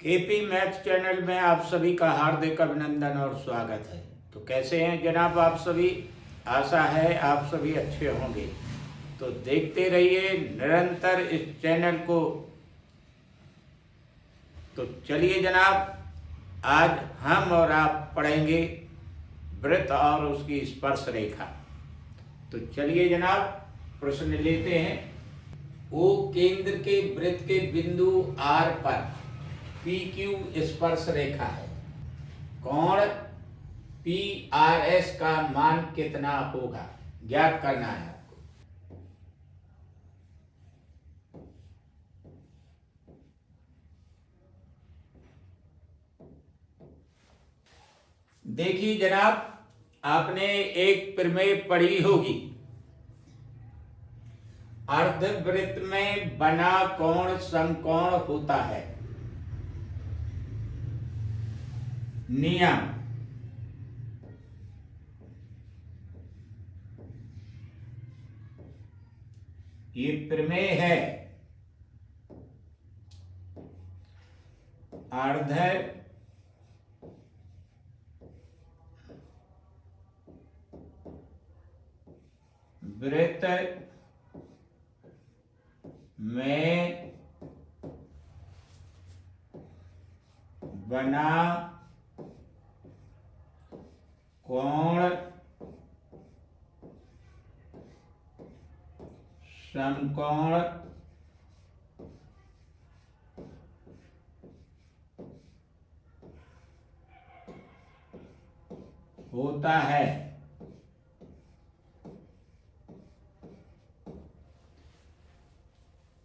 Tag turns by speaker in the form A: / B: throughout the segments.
A: AP math channel में आप सभी का हार्दिक अभिनंदन और स्वागत है। तो कैसे हैं जनाब आप सभी? आशा है आप सभी अच्छे होंगे। तो देखते रहिए निरंतर इस चैनल को। तो चलिए जनाब, आज हम और आप पढ़ेंगे वृत्त और उसकी स्पर्श रेखा। तो चलिए जनाब, प्रश्न लेते हैं। ओ केंद्र के वृत्त के बिंदु आर पर पी क्यू स्पर्श रेखा है। कोण पी आर एस का मान कितना होगा, ज्ञात करना है आपको। देखिए जनाब, आपने एक प्रमेय पढ़ी होगी। अर्धवृत्त में बना कोण समकोण होता है। नियम ये प्रमेय है। अर्ध वृत्त में बना कोण समकोण होता है।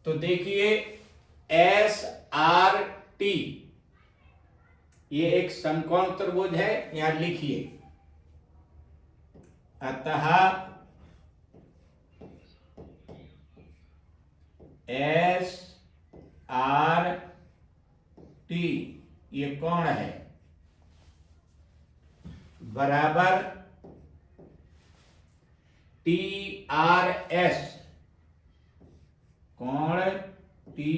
A: तो देखिए, एस आर टी ये एक समकोण त्रिभुज है, यहां लिखिए। अतः एस आर टी ये कोण है बराबर टी आर एस, कोण टी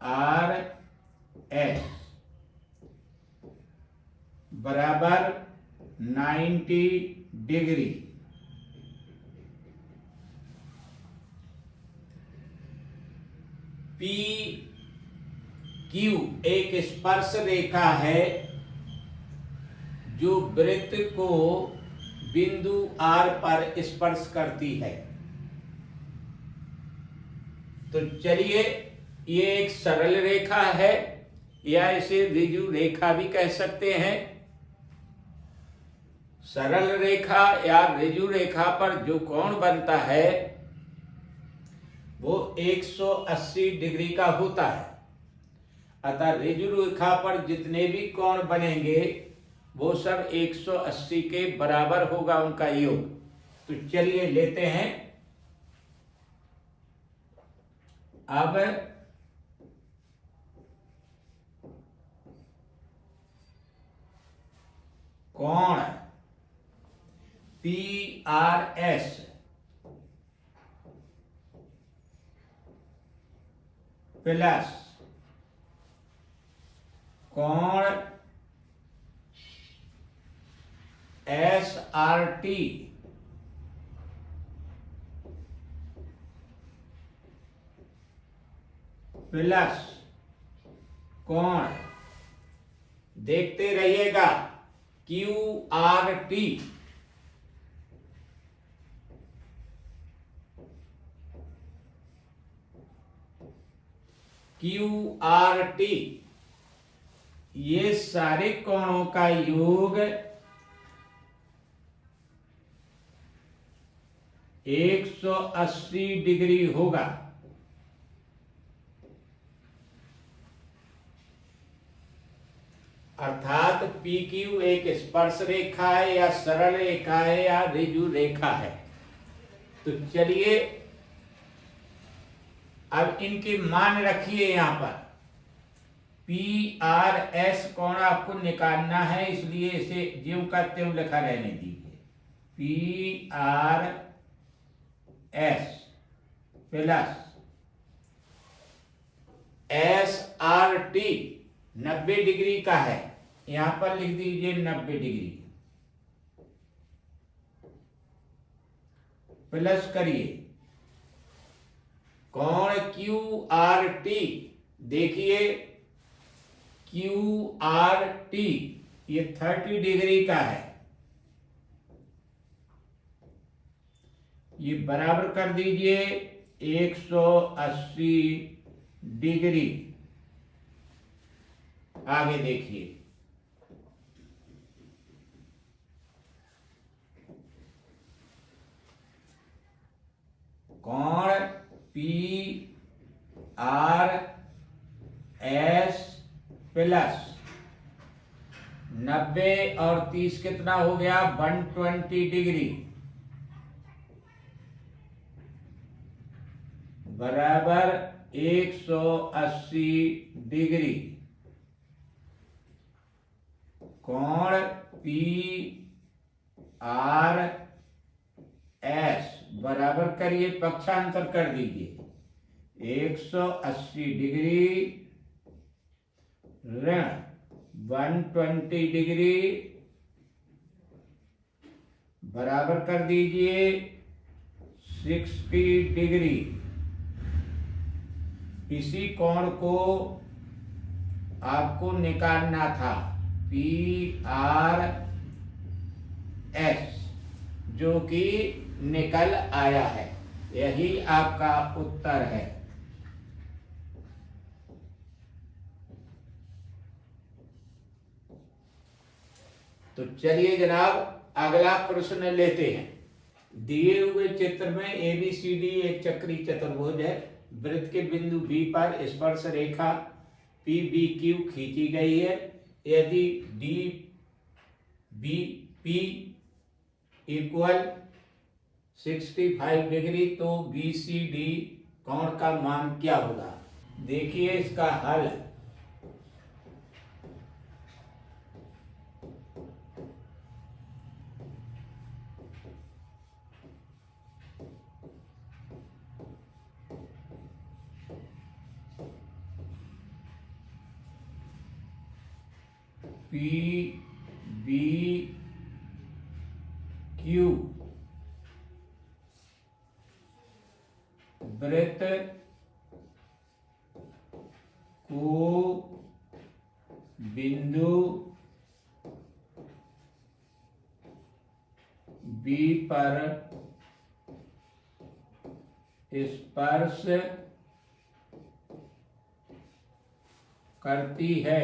A: आर एस बराबर 90 डिग्री। पी क्यू एक स्पर्श रेखा है जो वृत्त को बिंदु आर पर स्पर्श करती है। तो चलिए, ये एक सरल रेखा है या इसे ऋजु रेखा भी कह सकते हैं। सरल रेखा या ऋजु रेखा पर जो कोण बनता है वो 180 डिग्री का होता है। अतः ऋजु रेखा पर जितने भी कोण बनेंगे वो सब 180 के बराबर होगा उनका योग। तो चलिए लेते हैं। अब कोण पी आर एस प्लस कोण एस आर टी प्लस कोण, देखते रहिएगा, Q R T Q R T ये सारे कोणों का योग 180 डिग्री होगा। अर्थात पी क्यू एक स्पर्श रेखा है या सरल रेखा है या ऋजु रेखा है। तो चलिए अब इनके मान रखिए। यहां पर पी आर एस कोण आपको निकालना है, इसलिए इसे ज्यों का त्यों लिखा रहने दीजिए। P R S plus S R T 90 degree का है, यहां पर लिख दीजिए 90 डिग्री, प्लस करिए कोण QRT, देखिए QRT ये 30 डिग्री का है, ये बराबर कर दीजिए 180 डिग्री। आगे देखिए कोण PRS प्लस 90 और 30 कितना हो गया 120 डिग्री बराबर 180 डिग्री। कोण PRS बराबर करिए, पक्षांतर कर दीजिए 180 डिग्री ऋण 120 डिग्री बराबर कर दीजिए 60 डिग्री। इसी कोण को आपको निकालना था PRS, जो कि निकल आया है, यही आपका उत्तर है। तो चलिए जनाब अगला प्रश्न लेते हैं। दिए हुए चित्र में ABCD एक चक्रीय चतुर्भुज है। वृत्त के बिंदु B पर स्पर्श रेखा PBQ खींची गई है। यदि DBP इक्वल 65 डिग्री तो BCD कोण का मान क्या होगा। देखिए इसका हल, PBQ वृत्त को बिंदु B पर स्पर्श करती है,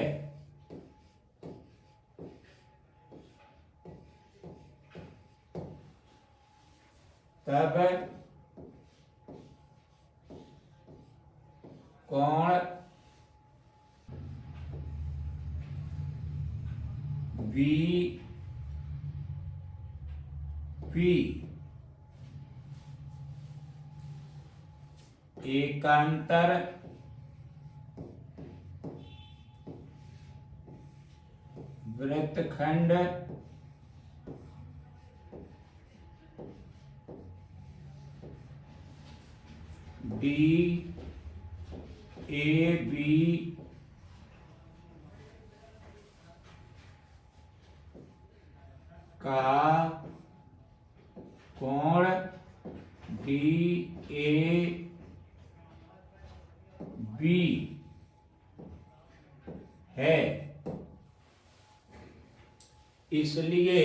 A: तब कोण VP एकांतर वृत्तखंड DAB का कोण DAB है। इसलिए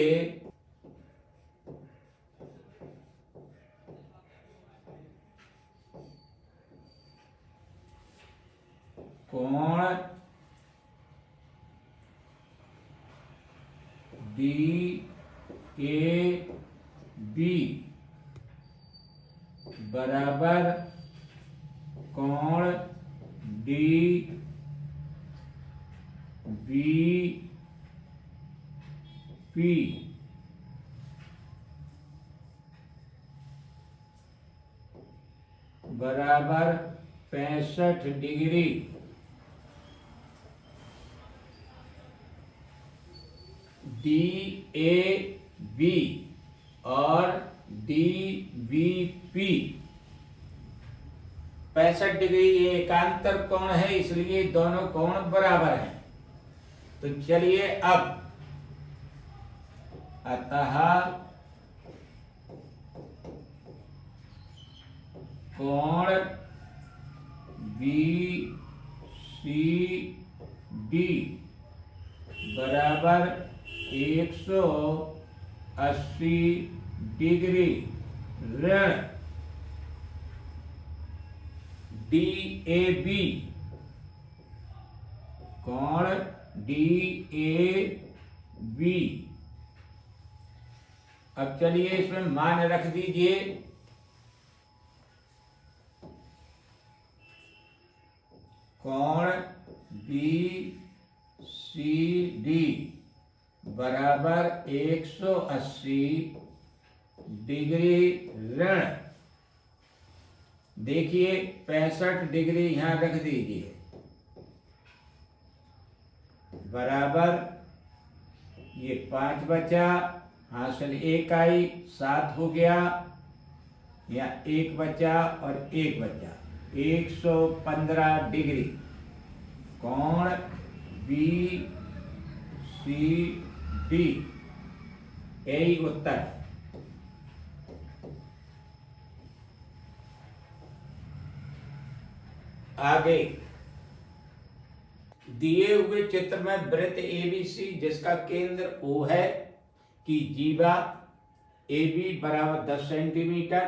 A: कोण DAB बराबर कोण DBP बराबर 65 डिग्री। DAB और DBP 65 डिग्री ये एकांतर कोण है, इसलिए दोनों कोण बराबर हैं। तो चलिए अब अतः कोण BCD बराबर 180 डिग्री ऋण DAB, कोण DAB। अब चलिए इसमें मान रख दीजिए। कोण BCD बराबर 180 डिग्री ऋण, देखिए 65 डिग्री यहां रख दीजिए, बराबर ये 5 बचा, हासिल 1 आई, 7 हो गया, या 1 बचा और 1 बचा, 115 डिग्री कोण BCD, यही उत्तर। आगे दिए हुए चित्र में वृत्त ABC जिसका केंद्र O है की जीवा AB बराबर 10 सेंटीमीटर,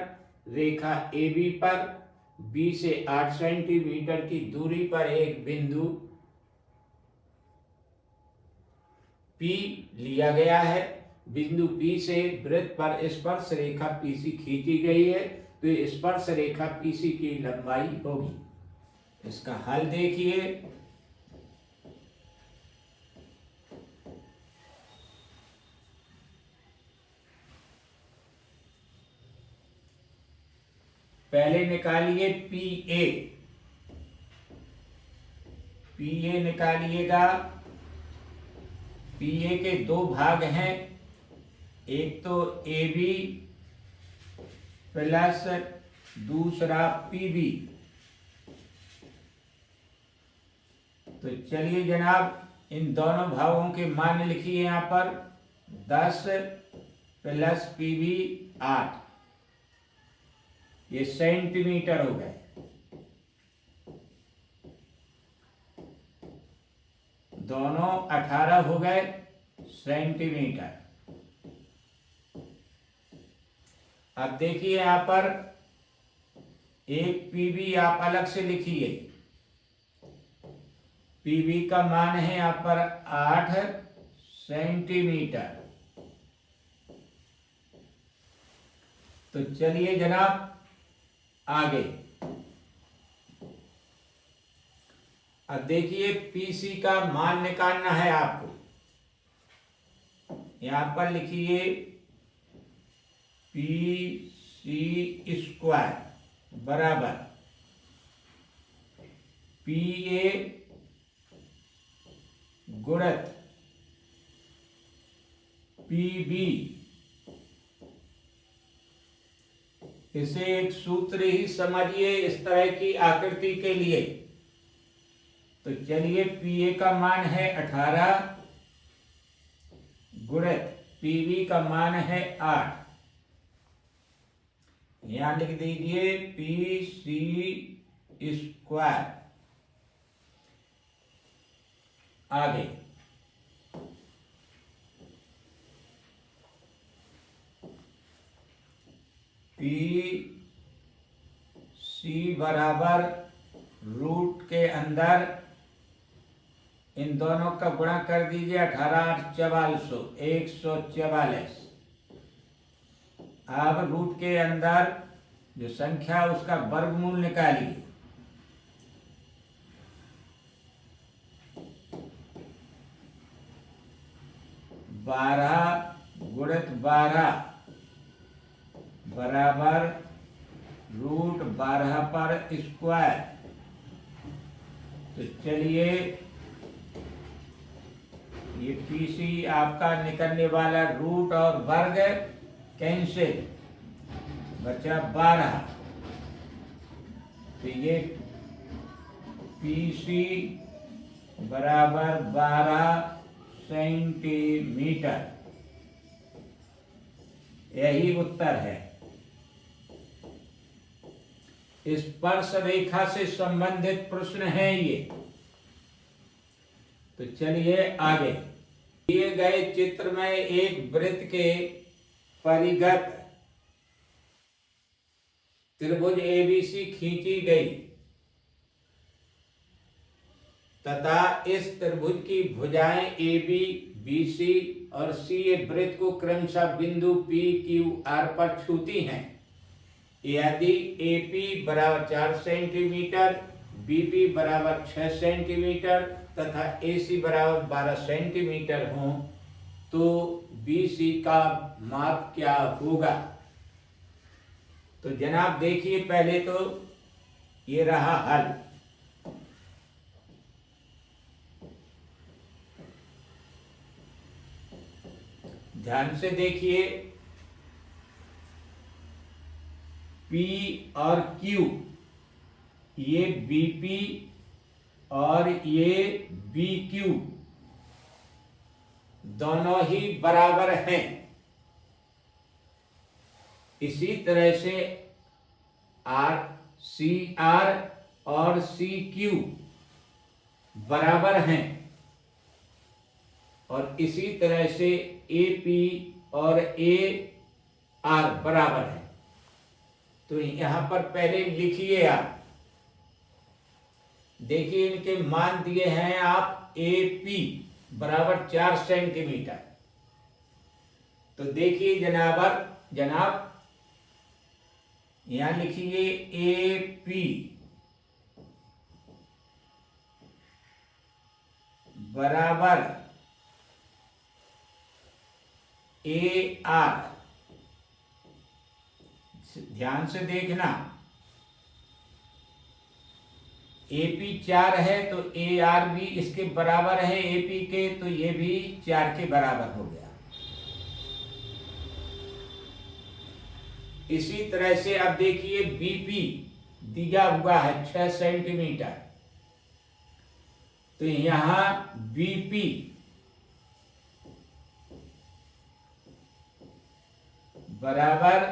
A: रेखा AB पर B से 8 सेंटीमीटर की दूरी पर एक बिंदु P लिया गया है। बिंदु P से वृत्त पर स्पर्श रेखा PC खींची गई है, तो स्पर्श रेखा PC की लंबाई होगी। इसका हल देखिए। पहले निकालिए PA निकालिएगा। PA के 2 भाग हैं, एक तो AB प्लस दूसरा PB। तो चलिए जनाब इन दोनों भागों के मान लिखिए यहाँ पर। 10 प्लस PB 8, ये सेंटीमीटर हो गए। दोनों 18 हो गए सेंटीमीटर। अब देखिए यहां पर एक PB आप अलग से लिखिए। PB का मान है यहां पर 8 सेंटीमीटर। तो चलिए जनाब आगे। अब देखिए PC का मान निकालना है आपको। यहां पर लिखिए PC² बराबर PA गुणित PB। इसे एक सूत्र ही समझिए इस तरह की आकृति के लिए। तो चलिए PA का मान है 18 गुणित PB का मान है 8। यहां लिख दीजिए PC²। आगे PC बराबर रूट के अंदर इन दोनों का गुणा कर दीजिए। 18 8 4400, 144। अब रूट के अंदर जो संख्या उसका वर्गमूल निकालिए। बारह गुणित 12 बराबर रूट 12 पर स्क्वायर। तो चलिए ये PC आपका निकलने वाला रूट और वर्ग कैंसिल, बचा 12। तो ये PC बराबर 12 सेंटीमीटर। यही उत्तर है। स्पर्श रेखा से संबंधित प्रश्न है ये। तो चलिए आगे। दिए गए चित्र में एक वृत्त के परिघत त्रिभुज एबीसी खींची गई तथा इस त्रिभुज की भुजाएं AB, BC और CA वृत्त को क्रमशः बिंदु PQR पर छूती हैं। यदि AP बराबर 4 सेंटीमीटर, BP बराबर 6 सेंटीमीटर तथा AC बराबर 12 सेंटीमीटर हो तो BC का माप क्या होगा? तो जनाब देखिए, पहले तो ये रहा हल। ध्यान से देखिए, P और Q ये BP और ये BQ दोनों ही बराबर हैं। इसी तरह से CR और CQ बराबर हैं और इसी तरह से AP और AR बराबर हैं। तो यहां पर पहले लिखिए आप। देखिए, इनके मान दिए हैं आप। AP बराबर 4 सेंटीमीटर। तो देखिए जनाब यहां लिखिए AP बराबर AR। ध्यान से देखना, AP 4 है तो AR भी इसके बराबर है AP के, तो ये भी 4 के बराबर हो गया। इसी तरह से अब देखिए, BP दिया हुआ है 6 सेंटीमीटर। तो यहां BP बराबर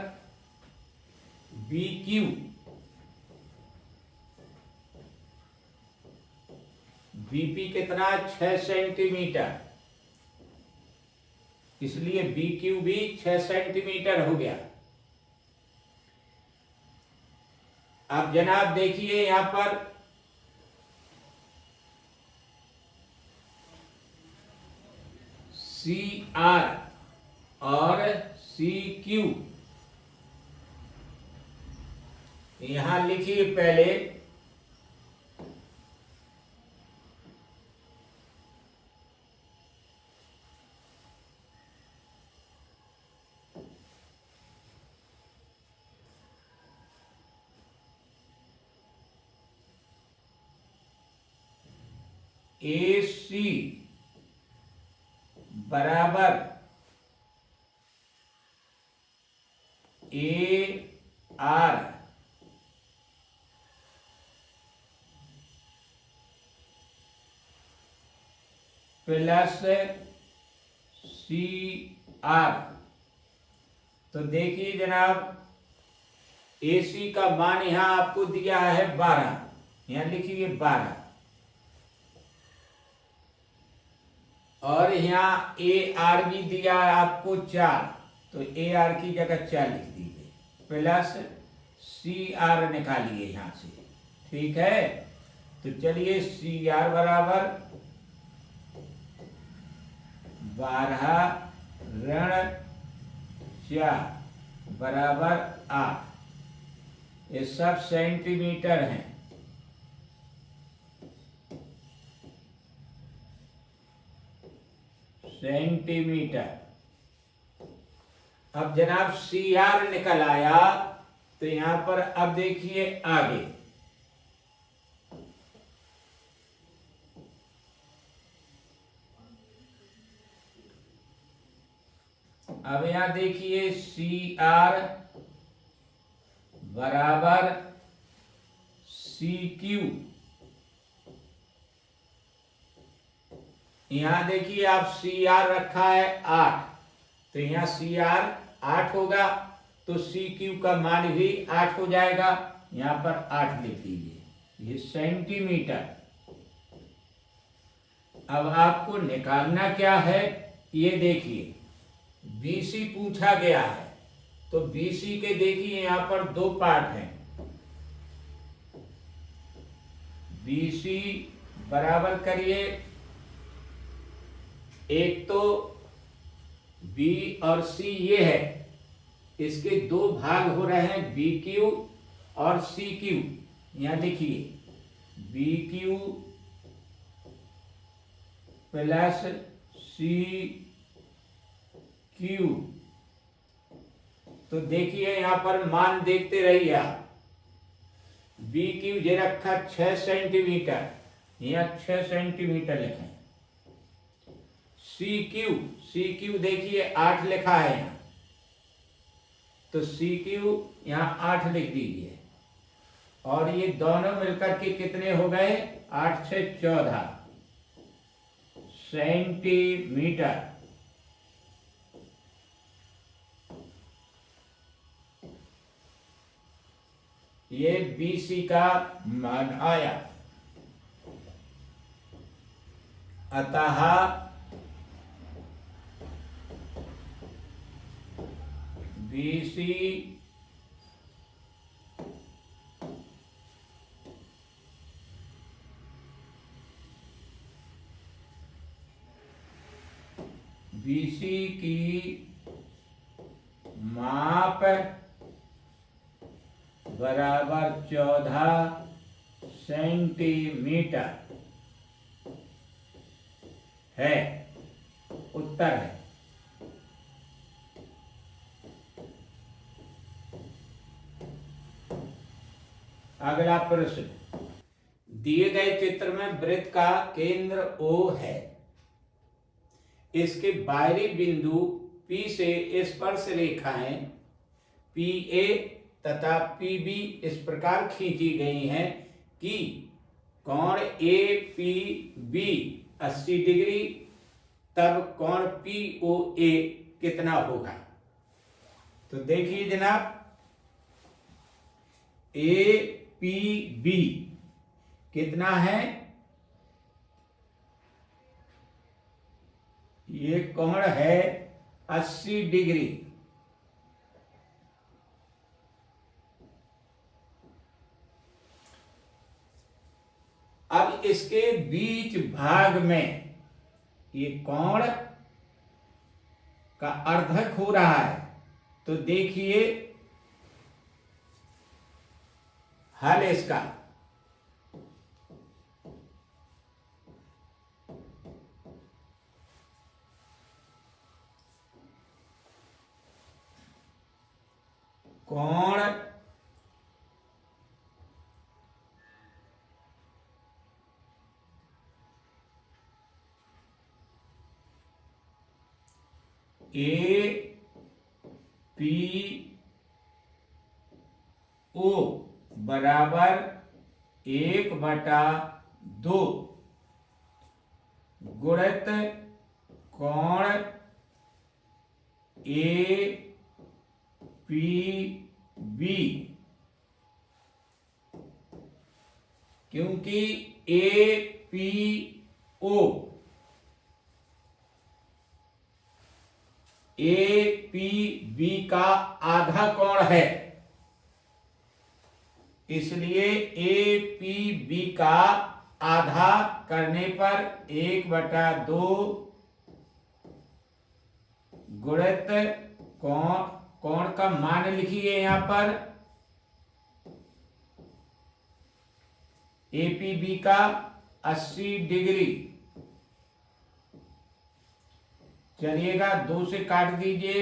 A: BQ। BP कितना? 6 सेंटीमीटर, इसलिए BQ भी 6 सेंटीमीटर हो गया। अब जनाब देखिए, यहां पर CR और CQ यहां लिखिए पहले। AC बराबर AR प्लस CR। तो देखिए जनाब, AC का मान यहां आपको दिया है 12। यहां लिखिए 12 और यहाँ AR भी दिया है आपको 4, तो AR की जगह 4 लिख दीजिए प्लस CR निकालिए यहां से। ठीक है, तो चलिए CR बराबर 12 ऋण 4 बराबर 8। ये सब सेंटीमीटर हैं। सेंटीमीटर। अब जनाब CR निकल आया, तो यहां पर अब देखिए आगे। अब यहां देखिए CR बराबर CQ। यहाँ देखिए आप सी आर रखा है 8, तो यहाँ सी आर 8 होगा, तो सी क्यू का मान भी 8 हो जाएगा। यहाँ पर 8 लिख दीजिए, ये सेंटीमीटर। अब आपको निकालना क्या है, ये देखिए बीसी पूछा गया है, तो बीसी के देखिए यहाँ पर 2 पार्ट हैं। बीसी बराबर करिए, एक तो बी और सी ये है, इसके 2 भाग हो रहे हैं, बी क्यू और सी क्यू। यहां लिखिए B Q plus C Q. तो देखिए यहां पर मान देखते रहिए आप। बी क्यू ये रखा 6 सेंटीमीटर, यहाँ 6 सेंटीमीटर लिखें। सी क्यू देखिए 8 लिखा है यहाँ, तो सी क्यू यहाँ 8 लिख दीजिए। और ये दोनों मिलकर के कितने हो गए, 8 से 14 सेंटीमीटर। ये बीसी का मान आया। अतः बीसी बीसी की माप बराबर 14 सेंटीमीटर है, उत्तर है। अगला प्रश्न, दिए गए चित्र में वृत्त का केंद्र O है, इसके बाहरी बिंदु P से स्पर्श रेखाएं PA तथा PB इस प्रकार खींची गई हैं कि कोण APB 80 डिग्री, तब कोण POA कितना होगा। तो देखिए जनाब, APB कितना है, ये कोण है 80 डिग्री। अब इसके बीच भाग में ये कोण का अर्धक हो रहा है, तो देखिए हल इसका, कोण APO बराबर 1/2 गुणित कोण APB, क्योंकि APB का आधा कोण है, इसलिए APB का आधा करने पर 1/2 गुणित कोण का मान लिखिए यहां पर, APB का 80 डिग्री। चलिएगा 2 से काट दीजिए,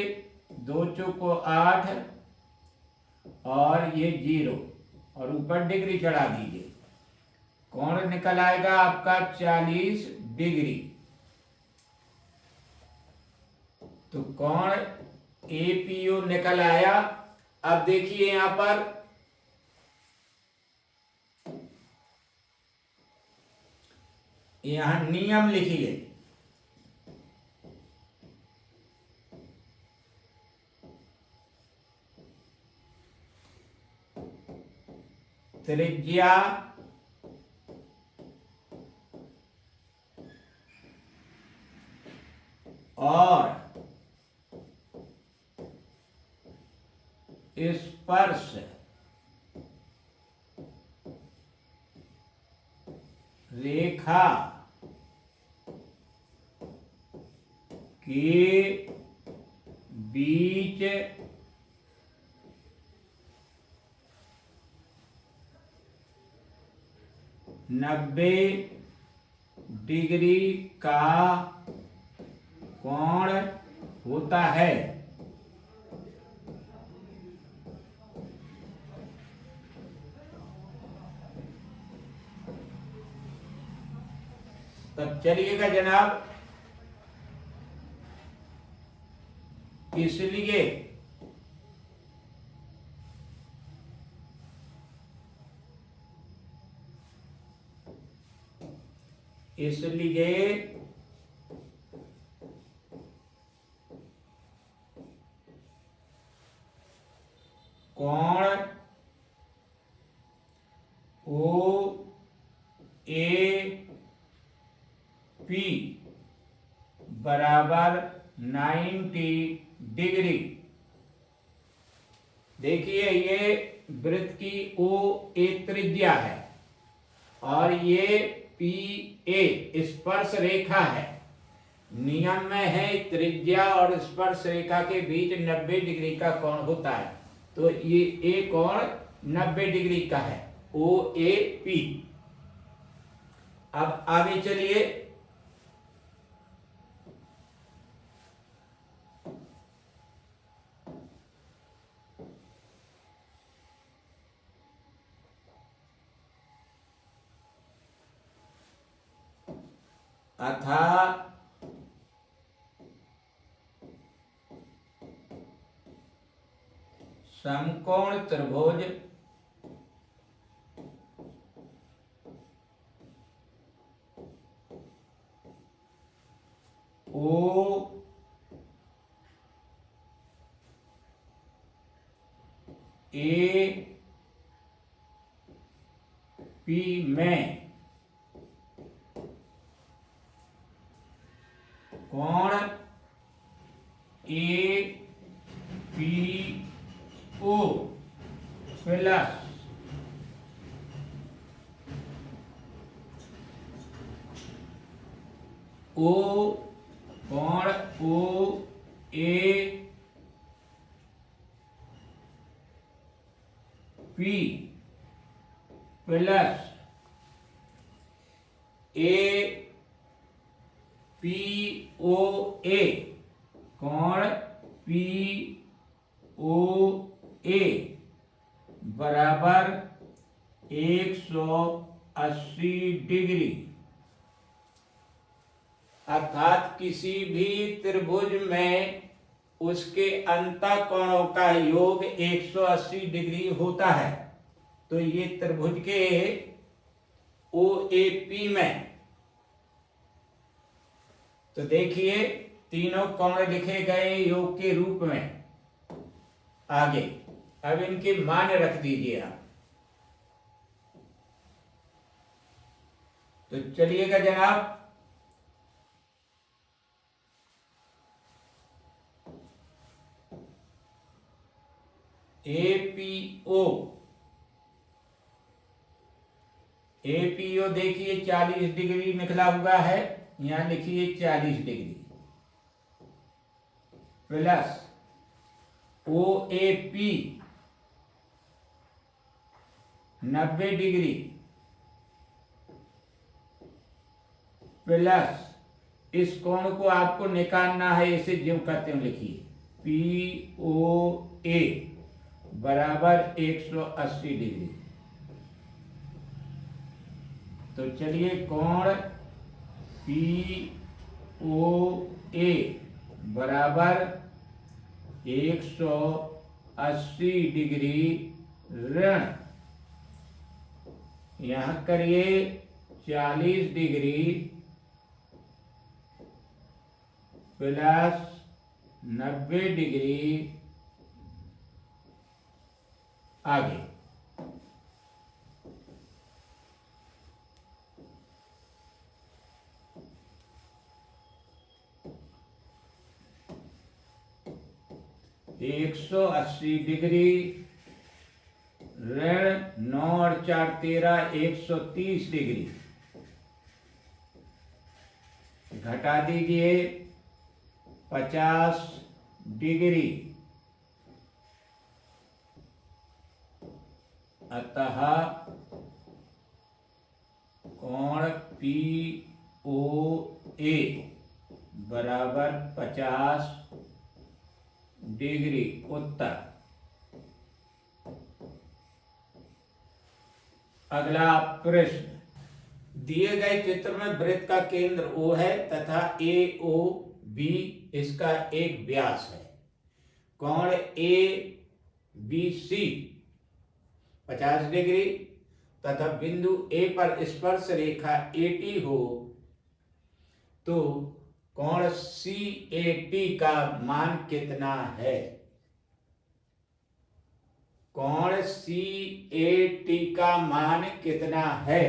A: 2 चौको 8 और ये 0 और ऊपर डिग्री चढ़ा दीजिए, कोण निकल आएगा आपका 40 डिग्री। तो कोण APO निकल आया। अब देखिए यहां पर यहां नियम लिखिए, त्रिज्या और स्पर्श रेखा के बीच 90 डिग्री का कोण होता है। तब चलिएगा जनाब, इसलिए कोण ओ ए पी बराबर 90 डिग्री। देखिए, ये वृत्त की ओ ए त्रिज्या है और ये पी ए स्पर्श रेखा है। नियम में है त्रिज्या और स्पर्श रेखा के बीच 90 डिग्री का कोण होता है, तो ये ए कोण 90 डिग्री का है, ओ ए पी। अब आगे चलिए, अतः समकोण त्रिभुज ओ ए पी में कोण ए पी ओ प्लस ओ कोण O A P plus A P O A कोण पी ओ ए बराबर 180 डिग्री। अर्थात किसी भी त्रिभुज में उसके अंतःकोणों का योग 180 डिग्री होता है। तो ये त्रिभुज के ओ ए पी में, तो देखिए तीनों कोण लिखे गए योग के रूप में। आगे अब इनके मान रख दीजिए आप। तो चलिएगा जनाब, एपीओ देखिए 40 डिग्री निकला हुआ है, यहां लिखिए 40 degree plus O A P 90 degree plus इस कोण को आपको निकालना है, इसे ज्यों करते हैं लिखिए पी ओ ए बराबर 180 डिग्री। तो चलिए कोण पी ओ ए बराबर 180 डिग्री ऋण, यहां करिए 40 डिग्री प्लस 90 डिग्री। आगे 180 डिग्री, ऋण 9 और 4 13, 130 डिग्री। घटा दीजिए 50 डिग्री। अतः कोण POA बराबर 50 डिग्री। उत्तर। अगला प्रश्न, दिए गए चित्र में वृत्त का केंद्र O है तथा AOB इसका एक व्यास है। कोण ABC 50 डिग्री तथा बिंदु A पर स्पर्श रेखा AT हो तो कोण CAT का मान कितना है? कोण CAT का मान कितना है?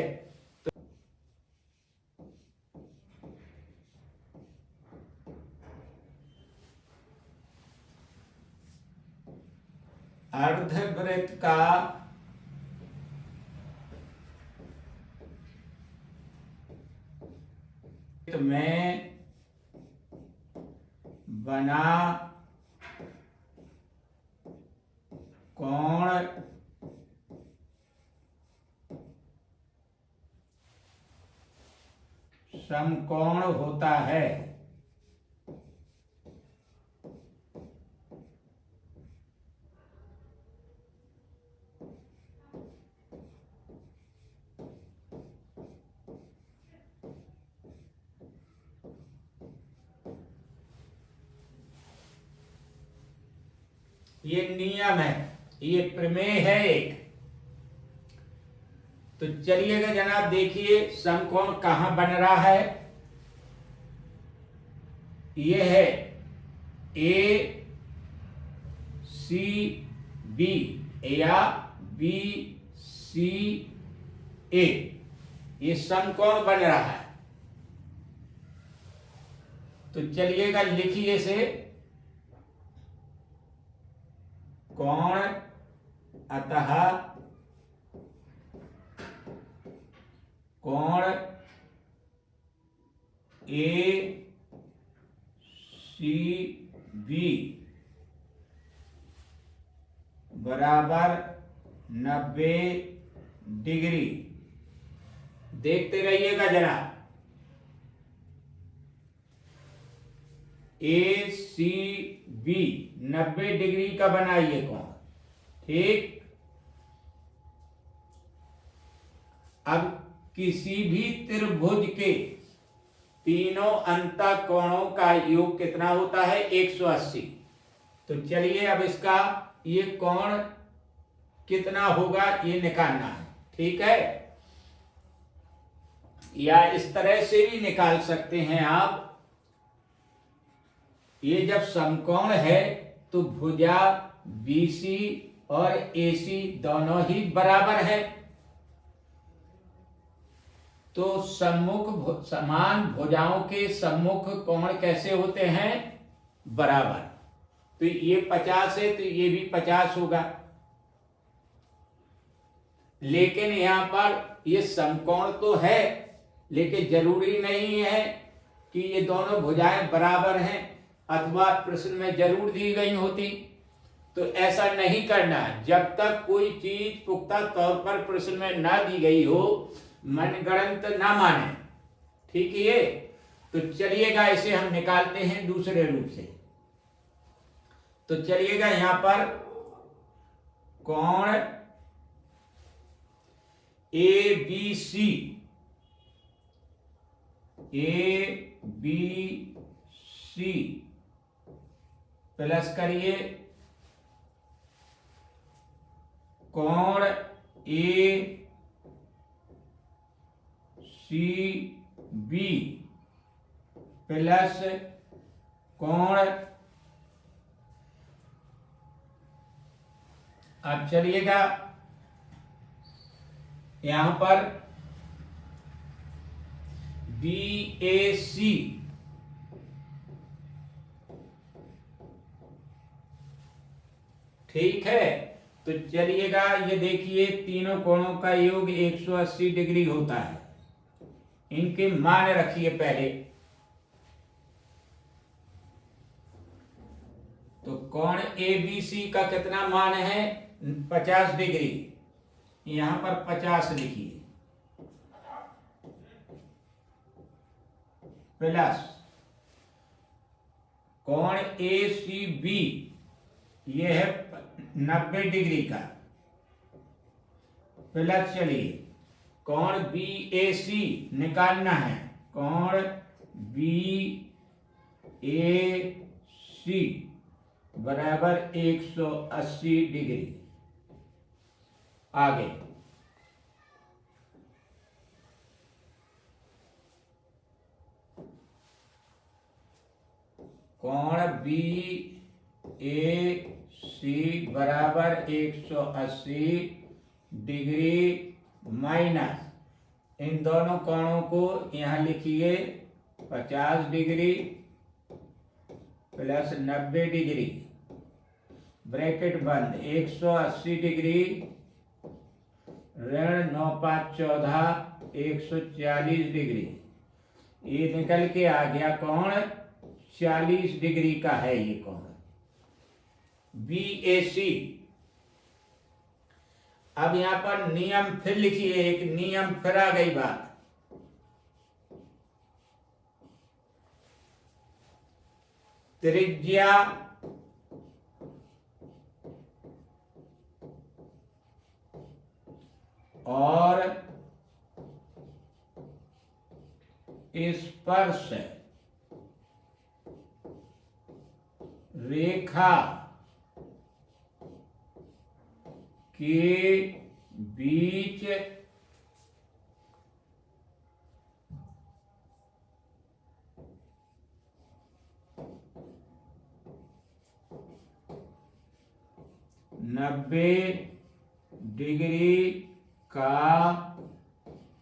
A: अर्धवृत्त का में बना कोण समकोण होता है। ये नियम है, ये प्रमेय है एक। तो चलिएगा जनाब, देखिए समकोण कहां बन रहा है। ये है ACB या BCA, ये समकोण बन रहा है। तो चलिएगा लिखिए इसे, कोण अतः कोण ACB बराबर 90 डिग्री। देखते रहिएगा जनाब। ACB 90 डिग्री का बनाइए कोण, ठीक। अब किसी भी त्रिभुज के तीनों अंतःकोणों का योग कितना होता है? 180। तो चलिए अब इसका ये कोण कितना होगा ये निकालना है, ठीक है। या इस तरह से भी निकाल सकते हैं आप। ये जब समकोण है तो भुजा BC और AC दोनों ही बराबर है, तो सम्मुख समान भुजाओं के सम्मुख कोण कैसे होते हैं? बराबर। तो ये 50 है तो ये भी 50 होगा। लेकिन यहां पर ये समकोण तो है, लेकिन जरूरी नहीं है कि ये दोनों भुजाएं बराबर हैं, अथवा प्रश्न में जरूर दी गई होती। तो ऐसा नहीं करना। जब तक कोई चीज पुख्ता तौर पर प्रश्न में ना दी गई हो, मनगढ़ंत ना माने, ठीक है। तो चलिएगा इसे हम निकालते हैं दूसरे रूप से। तो चलिएगा यहां पर कोण ABC प्लस करिए कोण ACB प्लस कोण, अब चलिएगा यहां पर BAC ठीक है, तो चलिएगा ये देखिए तीनों कोणों का योग 180 डिग्री होता है। इनके मान रखिए पहले। तो कोण एबीसी का कितना मान है? 50 डिग्री। यहां पर 50 लिखिए, प्लस कोण एसीबी ये है 90 डिग्री का, प्लस चलिए कोण बीएसी निकालना है, कोण बीएसी बराबर 180 डिग्री। आगे कोण BAC बराबर 180 डिग्री माइनस इन दोनों कोणों को यहां लिखिए 50 डिग्री प्लस 90 डिग्री, ब्रैकेट बंद, 180 डिग्री ऋण 9 5 14 140 डिग्री। ये निकल के आ गया कोण 40 डिग्री का है ये कोण BAC। अब यहां पर नियम फिर लिखिए, एक नियम फिर आ गई बात। त्रिज्या और स्पर्श रेखा के बीच नब्बे डिग्री का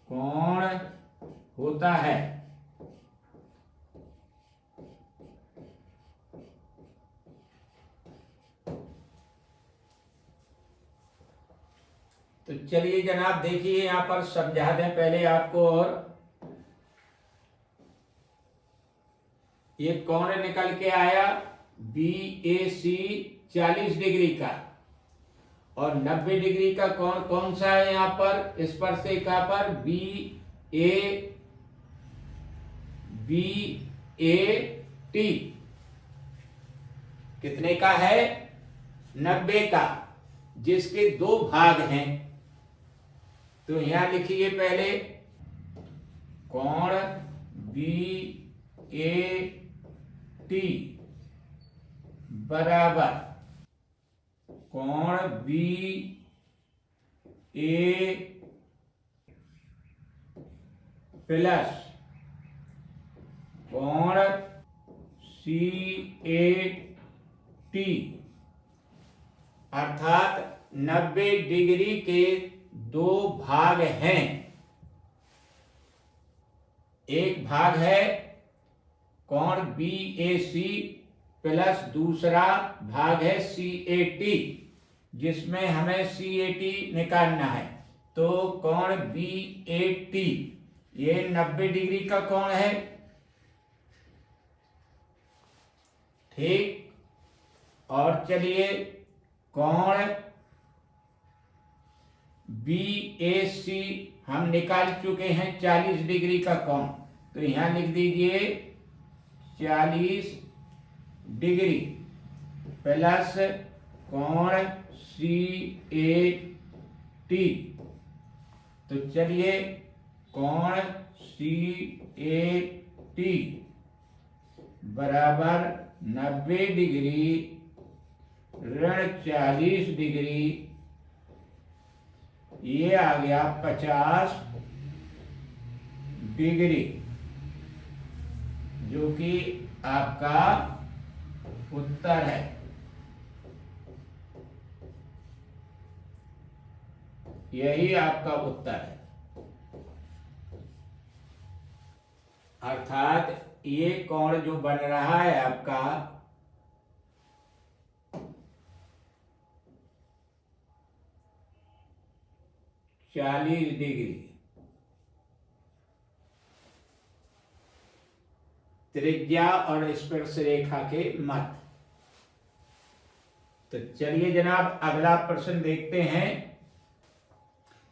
A: कोण होता है। तो चलिए जनाब देखिए यहां पर समझा दें पहले आपको। और ये कोण निकल के आया BAC 40 डिग्री का, और 90 डिग्री का कोण कौन सा है यहां पर स्पर्श रेखा पर? BAT कितने का है? 90 का, जिसके दो भाग हैं। तो यहां लिखिए पहले कोण BAT बराबर कोण BA प्लस कोण CAT, अर्थात 90 डिग्री के दो भाग हैं। एक भाग है कोण BAC प्लस दूसरा भाग है CAT, जिसमें हमें CAT निकालना है। तो कोण BAT ये 90 डिग्री का कोण है, ठीक। और चलिए कोण BAC हम निकाल चुके हैं 40 डिग्री का कोण, तो यहां लिख दीजिए 40 डिग्री प्लस कोण CAT। तो चलिए कोण CAT बराबर 90 डिग्री ऋण 40 डिग्री, ये आ गया 50 डिग्री, जो कि आपका उत्तर है। यही आपका उत्तर है। अर्थात ये कोण जो बन रहा है आपका 40 डिग्री त्रिज्या और स्पर्श रेखा के मध्य। तो चलिए जनाब अगला प्रश्न देखते हैं।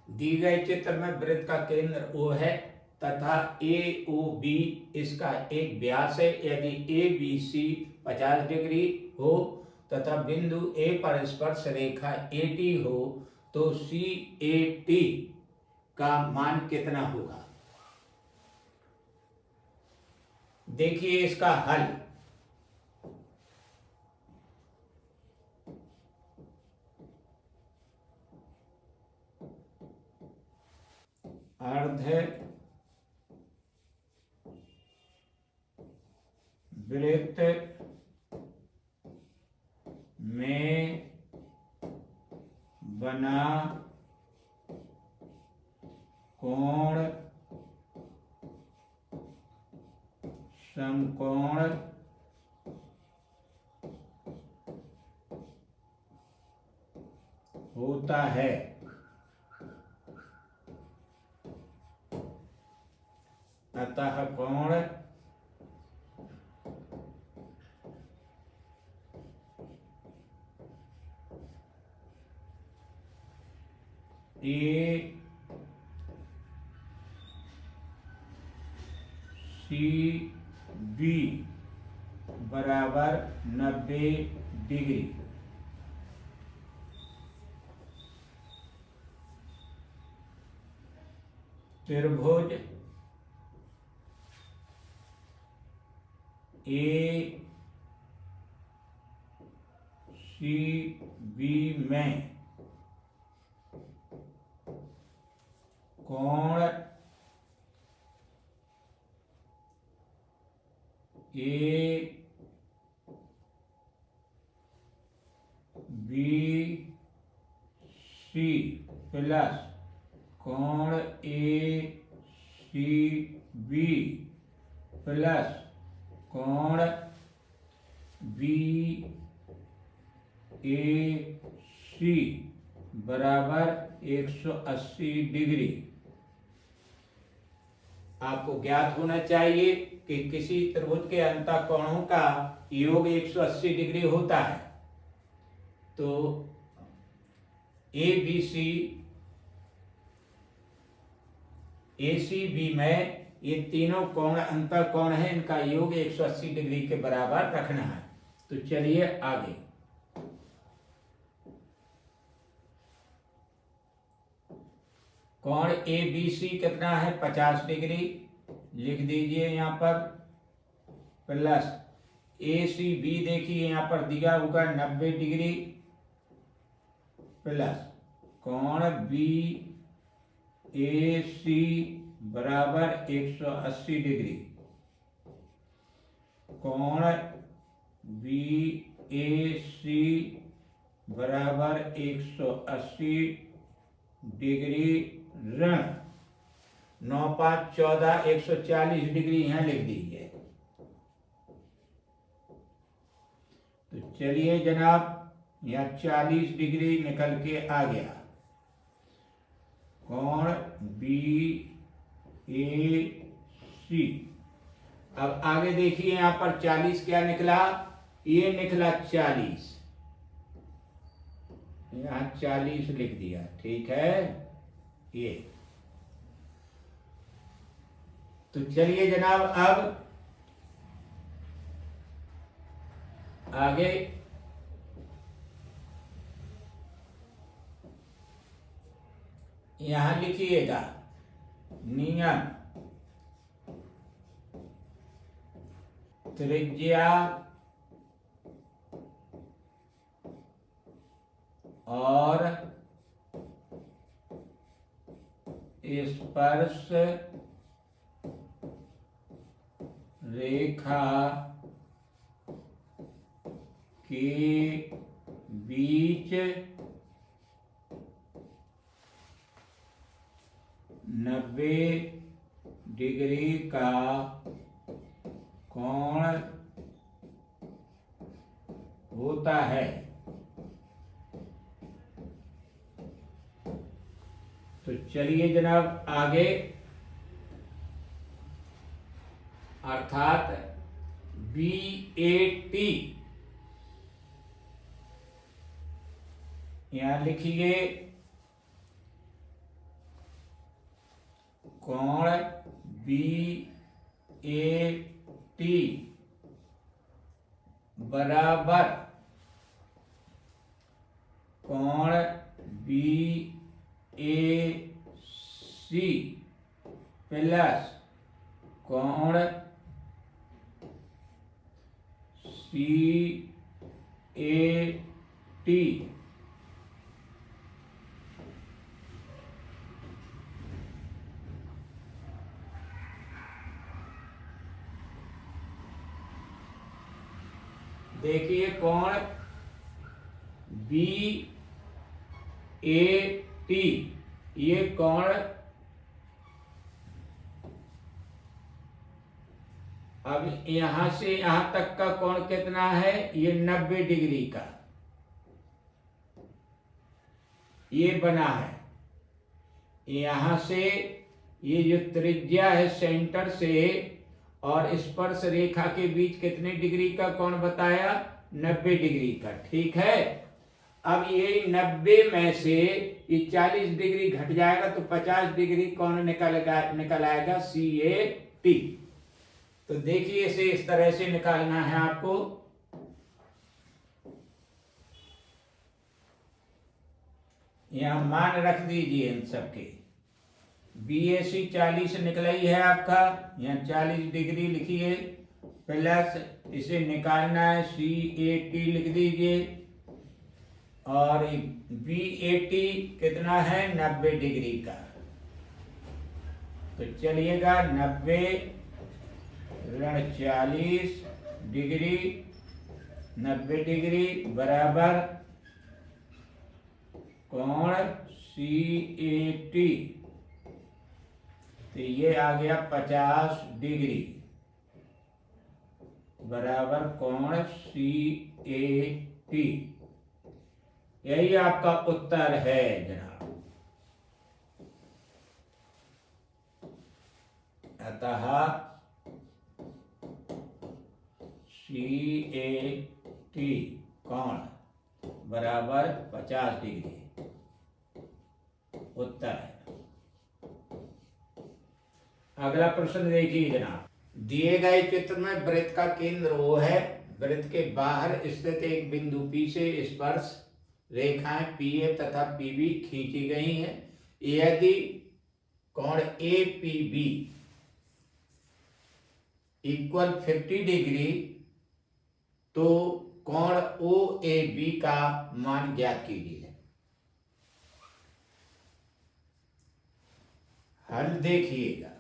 A: दी गए चित्र में वृत्त का केंद्र O है तथा AOB इसका एक व्यास है। यदि ABC 50 डिग्री हो तथा बिंदु A पर स्पर्श रेखा AT हो तो CAT का मान कितना होगा? देखिए इसका हल। अर्ध वृत्त में बना कोण समकोण होता है। अतः कोण ACB बराबर 90 डिग्री। त्रिभुज ACB में कोण ABC प्लस कोण ACB प्लस कोण BAC बराबर 180 डिग्री। आपको ज्ञात होना चाहिए कि किसी त्रिभुज के अंतःकोणों का योग 180 डिग्री होता है। तो ABC ACB में ये तीनों कोण अंतःकोण है, इनका योग 180 डिग्री के बराबर रखना है। तो चलिए आगे। कोण ABC कितना है? 50 डिग्री लिख दीजिए यहाँ पर, प्लस ACB देखिए यहाँ पर दिया होगा 90 डिग्री प्लस कोण BAC बराबर 180 डिग्री। कोण BAC बराबर 180 डिग्री ऋण 9 5 14 140 डिग्री यहाँ लिख दीजिए। तो चलिए जनाब यहाँ 40 डिग्री निकल के आ गया। कोण BAC। अब आगे देखिए यहाँ पर 40 क्या निकला? ये निकला 40, यहाँ 40 लिख दिया, ठीक है। ये तो चलिए जनाब अब आगे यहां लिखिएगा नियम त्रिज्या और स्पर्श रेखा के बीच 90 डिग्री का कोण होता है। तो चलिए जनाब आगे, अर्थात BAT यहां लिखिए, कोण BAT बराबर कोण BAC प्लस कोण CAT देखिए कोण BAT, ये कोण अब यहां से यहां तक का कोण कितना है, ये 90 डिग्री का ये बना है। यहां से ये जो त्रिज्या है सेंटर से और स्पर्श रेखा के बीच कितने डिग्री का कोण बताया, 90 डिग्री का, ठीक है। अब ये 90 में से ये 40 डिग्री घट जाएगा तो 50 डिग्री कोण निकल आएगा CAT। तो देखिए इसे इस तरह से निकालना है आपको। यहां मान रख दीजिए इन सबके। BAC 40 निकला ही है आपका, यहाँ 40 डिग्री लिखिए, प्लस इसे निकालना है CAT लिख दीजिए, और BAT कितना है, 90 डिग्री का। तो चलिएगा 90 ऋण 40 डिग्री, 90 डिग्री बराबर कोण CAT, तो ये आ गया 50 डिग्री बराबर कोण CAT। यही आपका उत्तर है जनाब। अतः CAT कोण बराबर 50 डिग्री उत्तर है। अगला प्रश्न देखिए जनाब, दिए गए चित्र में वृत्त का केंद्र O है, वृत्त के बाहर स्थित एक बिंदु P से स्पर्श रेखाएं PA तथा PB खींची गई हैं। यदि कोण APB इक्वल 50 डिग्री तो कोण OAB का मान ज्ञात कीजिए। हल देखिएगा,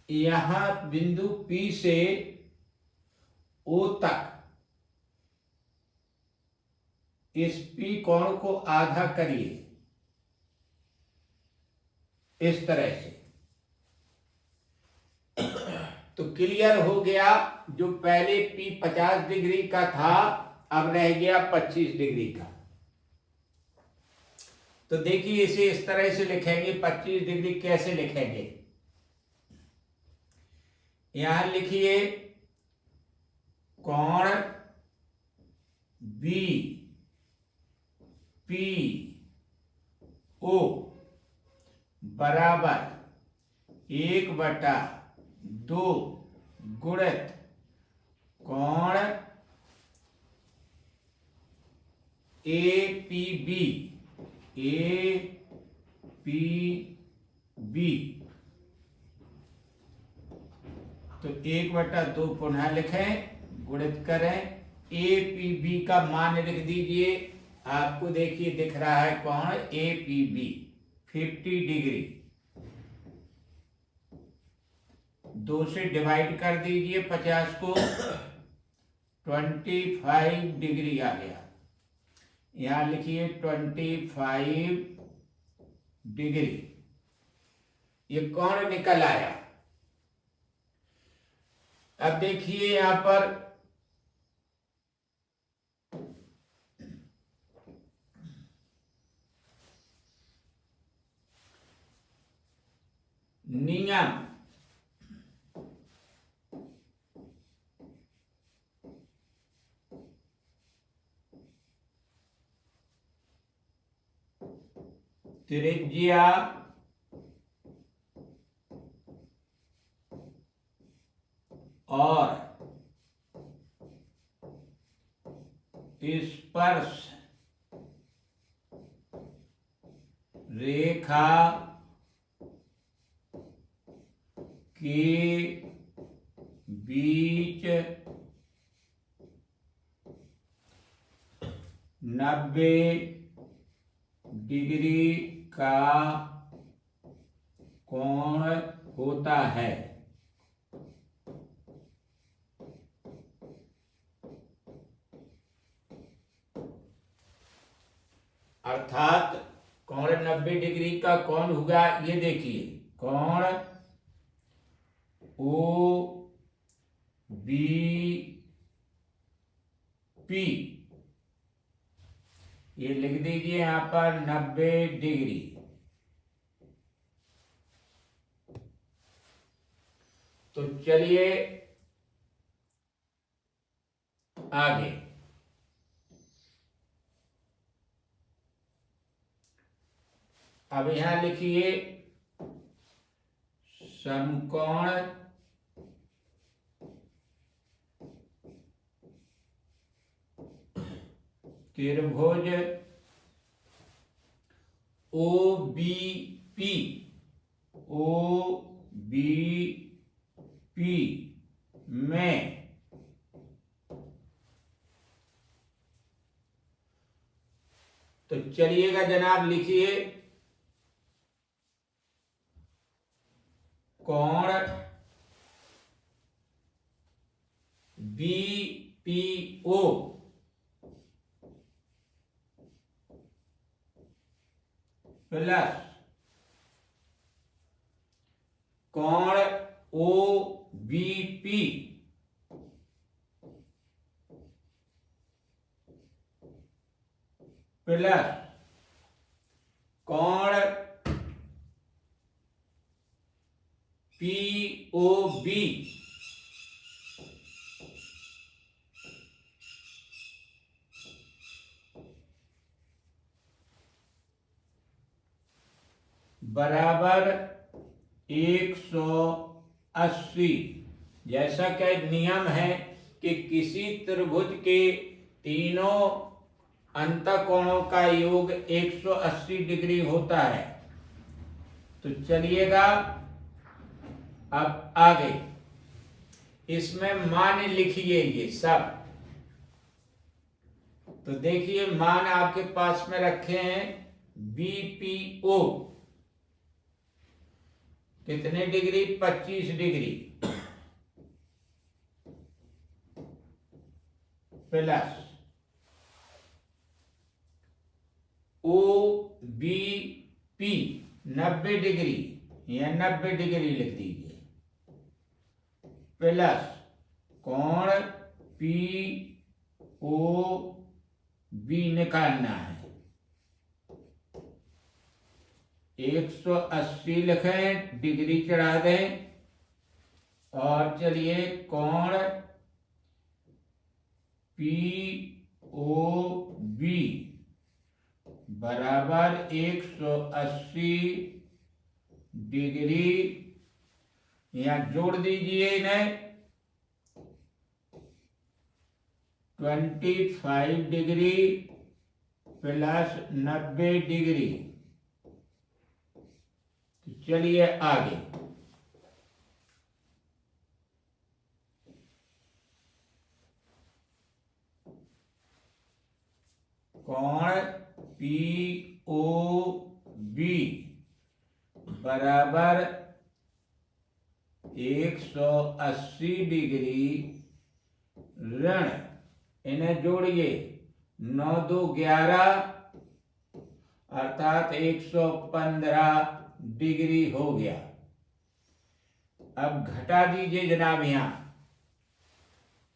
A: यहां बिंदु P से O तक इस P कोण को आधा करिए इस तरह से, तो क्लियर हो गया। जो पहले P 50 डिग्री का था अब रह गया 25 डिग्री का। तो देखिए इसे इस तरह से लिखेंगे, 25 डिग्री कैसे लिखेंगे, यहां लिखिए कोण BPO बराबर 1/2 गुणित कोण APB तो 1/2 पुनः लिखें, गुणित करें, APB का मान लिख दीजिए। आपको देखिए दिख रहा है कोण APB 50 डिग्री, 2 से डिवाइड कर दीजिए 50 को, 25 डिग्री आ गया। यहां लिखिए 25 डिग्री, ये कोण निकल आया। अब देखिए यहां पर नियम त्रिज्या और स्पर्श रेखा के बीच 90 डिग्री का कोण होता है। अर्थात कोण 90 डिग्री का कौन होगा, ये देखिए कोण ओ बी पी, ये लिख दीजिए यहां पर 90 डिग्री। तो चलिए आगे। अब यहां लिखिए समकोण त्रिभुज ओ बी पी में तो चलिएगा जनाब, लिखिए कोण BPO प्लस कोण OBP प्लस कोण POB बराबर 180। जैसा कि नियम है कि किसी त्रिभुज के तीनों अंतःकोणों का योग 180 डिग्री होता है। तो चलिएगा अब आगे, इसमें मान लिखिए ये सब। तो देखिए मान आपके पास में रखे हैं BPO कितने degree, 25 degree plus OBP 90 degree या 90 डिग्री लिख दीजिए प्लस कोण POB निकालना है। 180 लिखें, डिग्री चढ़ा दें और चलिए कोण POB बराबर 180 डिग्री, यहां जोड़ दीजिए इन्हें 25 डिग्री प्लस 90 डिग्री। तो चलिए आगे, कोण POB बराबर 180 डिग्री ऋण, इन्हें जोड़िए 9 2 11 अर्थात 115 डिग्री हो गया। अब घटा दीजिए जनाब, यहां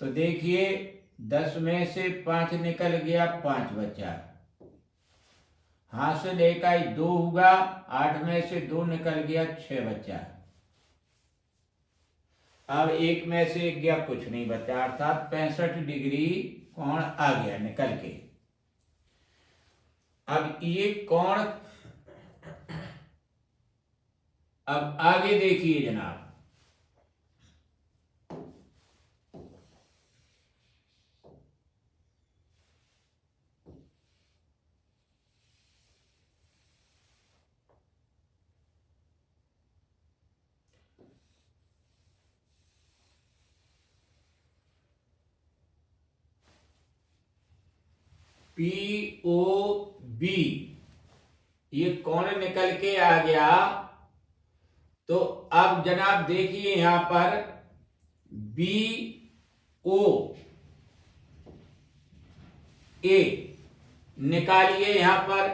A: तो देखिए 10 में से 5 निकल गया, 5 बचा। हासिल इकाई 2 होगा, 8 में से 2 निकल गया, 6 बचा। अब 1 में से 1 गया, कुछ नहीं बचा, अर्थात 65 डिग्री कोण आ गया निकल के। अब ये कोण, अब आगे देखिए जनाब, POB ये कोण निकल के आ गया। तो अब जनाब देखिए यहां पर BOA निकालिए यहां पर।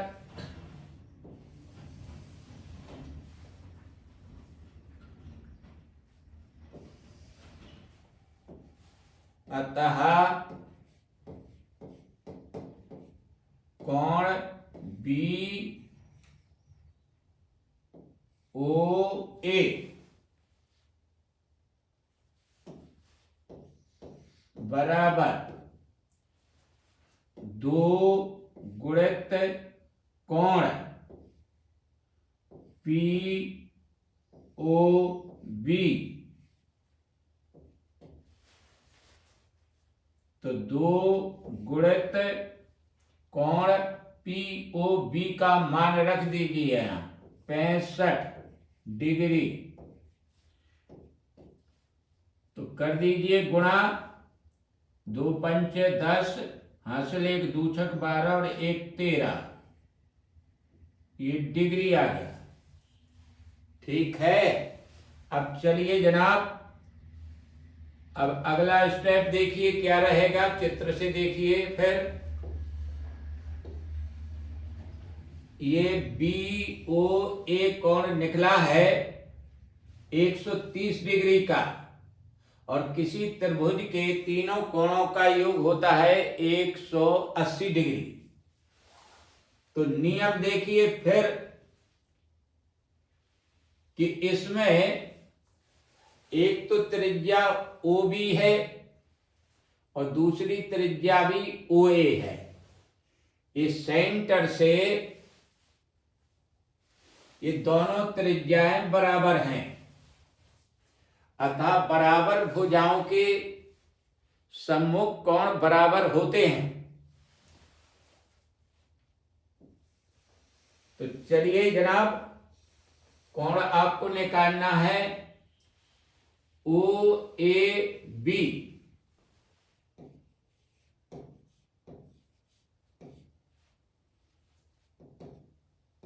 A: अतः कोण BOA बराबर 2 गुणित कोण POB। तो 2 गुणित कोण POB का मान रख दीजिए यहां 65 डिग्री। तो कर दीजिए गुणा, 2 पंचे 10, हासिल 1 दूछक 12 और 1 13, ये डिग्री आ गया। ठीक है, अब चलिए जनाब, अब अगला स्टेप देखिए क्या रहेगा, चित्र से देखिए। फिर ये BOA कोण निकला है 130 डिग्री का, और किसी त्रिभुज के तीनों कोणों का योग होता है 180 डिग्री। तो नियम देखिए फिर कि इसमें एक तो त्रिज्या OB है और दूसरी त्रिज्या भी OA है। इस सेंटर से ये दोनों त्रिज्याएं बराबर हैं, अतः बराबर भुजाओं के सम्मुख कोण बराबर होते हैं। तो चलिए जनाब, कोण आपको निकालना है OAB।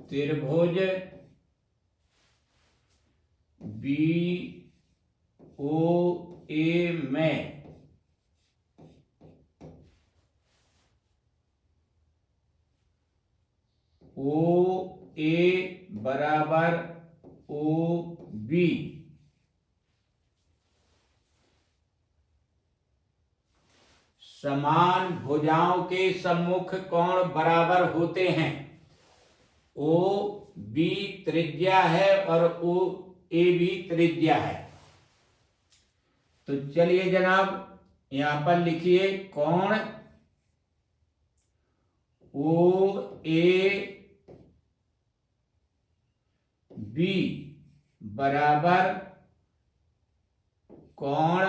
A: त्रिभुज BOA में OA बराबर OB समान भुजाओं के सम्मुख कोण बराबर होते हैं। OB त्रिज्या है और OAB त्रिज्या है। तो चलिए जनाब यहां पर लिखिए कोण OAB बराबर कोण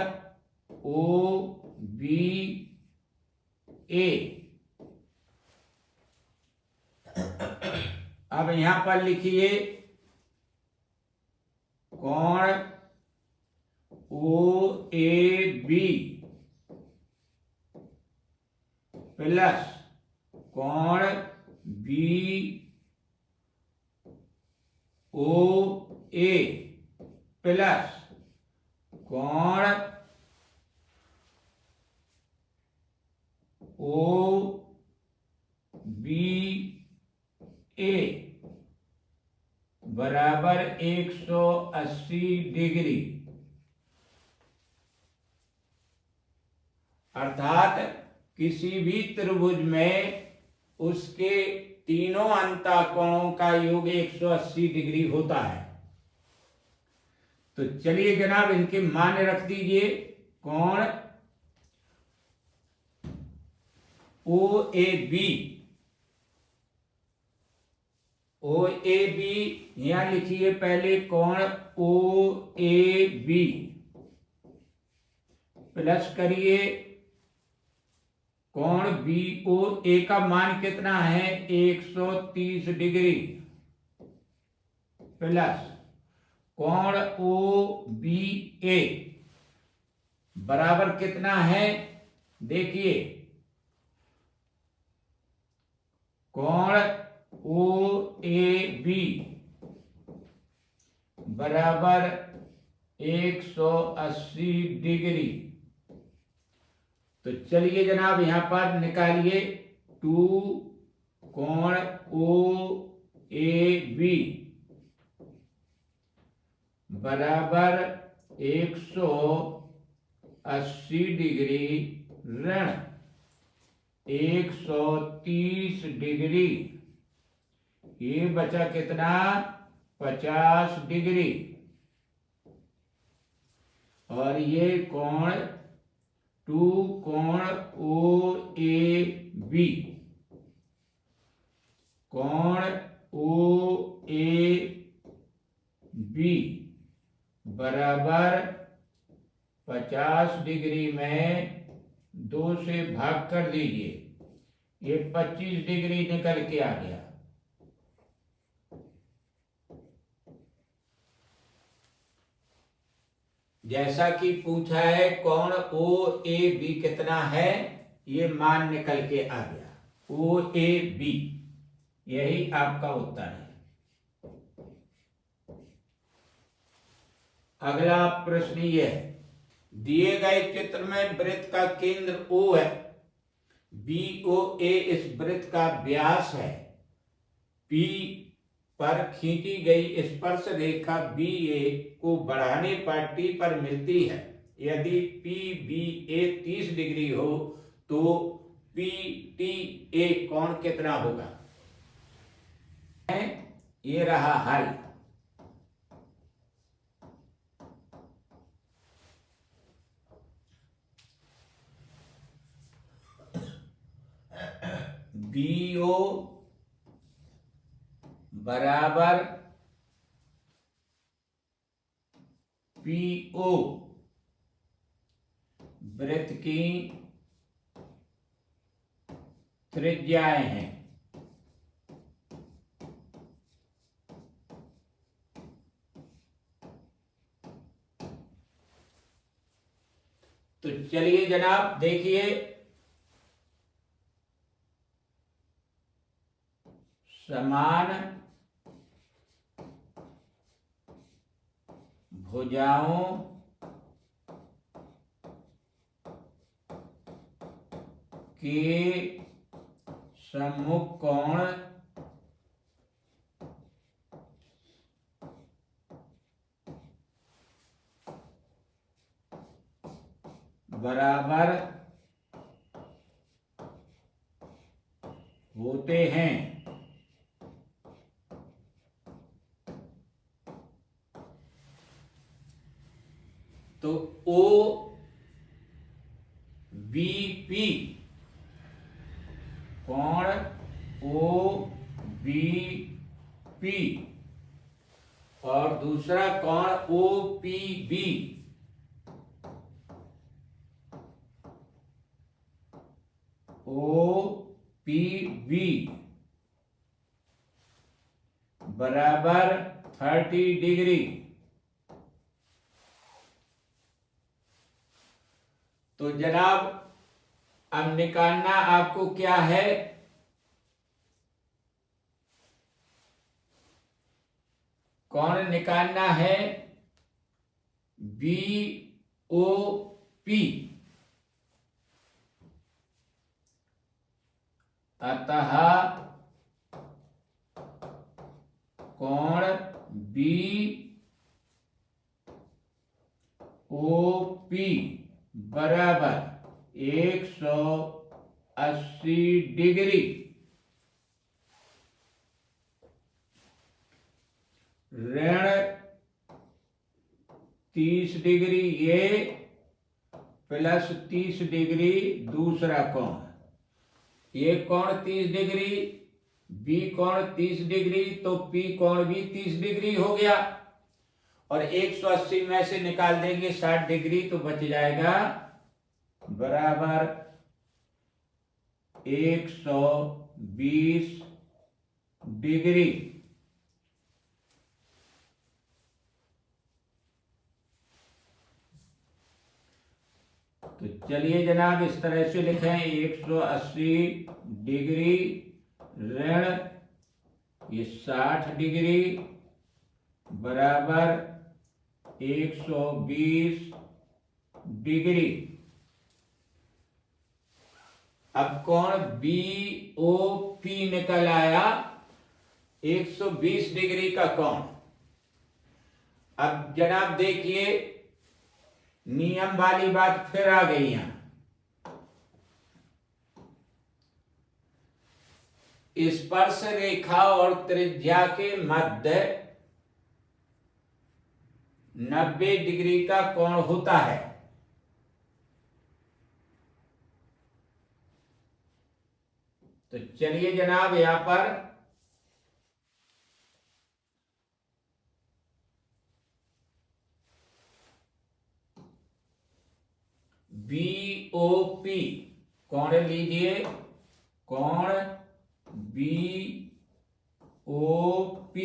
A: OBA। अब यहां पर लिखिए कोण OAB प्लस कोण BOA प्लस कोण OBA बराबर 180 डिग्री। अर्थात किसी भी त्रिभुज में उसके तीनों अंतःकोणों का योग 180 डिग्री होता है। तो चलिए जनाब इनके मान रख दीजिए। कोण O A B, O A B यहां लिखिए पहले, कोण ओ ए बी प्लस करिए कोण बी ओ ए का मान कितना है 130 डिग्री, प्लस कोण ओ बी ए बराबर कितना है, देखिए कोण ओ ए बी बराबर 180 डिग्री। तो चलिए जनाब यहां पर निकालिए 2 कोण ओ ए बी बराबर 180 डिग्री ऋण 130 डिग्री, ये बचा कितना 50 डिग्री, और ये कोण 2 कोण ओ ए बी, कोण ओ ए बी बराबर 50 डिग्री में 2 से भाग कर दीजिए, ये 25 डिग्री निकल के आ गया। जैसा कि पूछा है कोण ओ ए बी कितना है, ये मान निकल के आ गया ओ ए बी, यही आपका उत्तर है। अगला प्रश्न ये है, दिए गए चित्र में वृत्त का केंद्र O है, BOA इस वृत्त का व्यास है, P पर खींची गई स्पर्श रेखा BA को बढ़ाने पर T पर मिलती है। यदि PBA 30 डिग्री हो तो PTA कोण कितना होगा? ये रहा हल। BO बराबर PO वृत्त की त्रिज्याएं हैं। तो चलिए जनाब देखिए, समान भुजाओं के सम्मुख कोण बराबर होते हैं। तो ओ बी पी कोण ओ बी पी और दूसरा कोण O P B O P B बराबर 30 डिग्री। तो जनाब अब निकालना आपको क्या है, कोण निकालना है BOP, अतः कोण BOP बराबर 180 डिग्री, ऋण 30 डिग्री ये प्लस 30 डिग्री दूसरा कोण। ये कोण 30 डिग्री, बी कोण 30 डिग्री, तो पी कोण भी 30 डिग्री हो गया। और 180 में से निकाल देंगे 60 डिग्री, तो बच जाएगा बराबर 120 डिग्री। तो चलिए जनाब इस तरह से लिखें, 180 डिग्री ऋण ये 60 डिग्री बराबर 120 डिग्री। अब कोण BOP निकल आया 120 डिग्री का कोण। अब जनाब देखिए नियम वाली बात फिर आ गई यहां। स्पर्श रेखा और त्रिज्या के मध्य 90 डिग्री का कोण होता है। तो चलिए जनाब यहां पर BOP कोण लीजिए, कोण BOP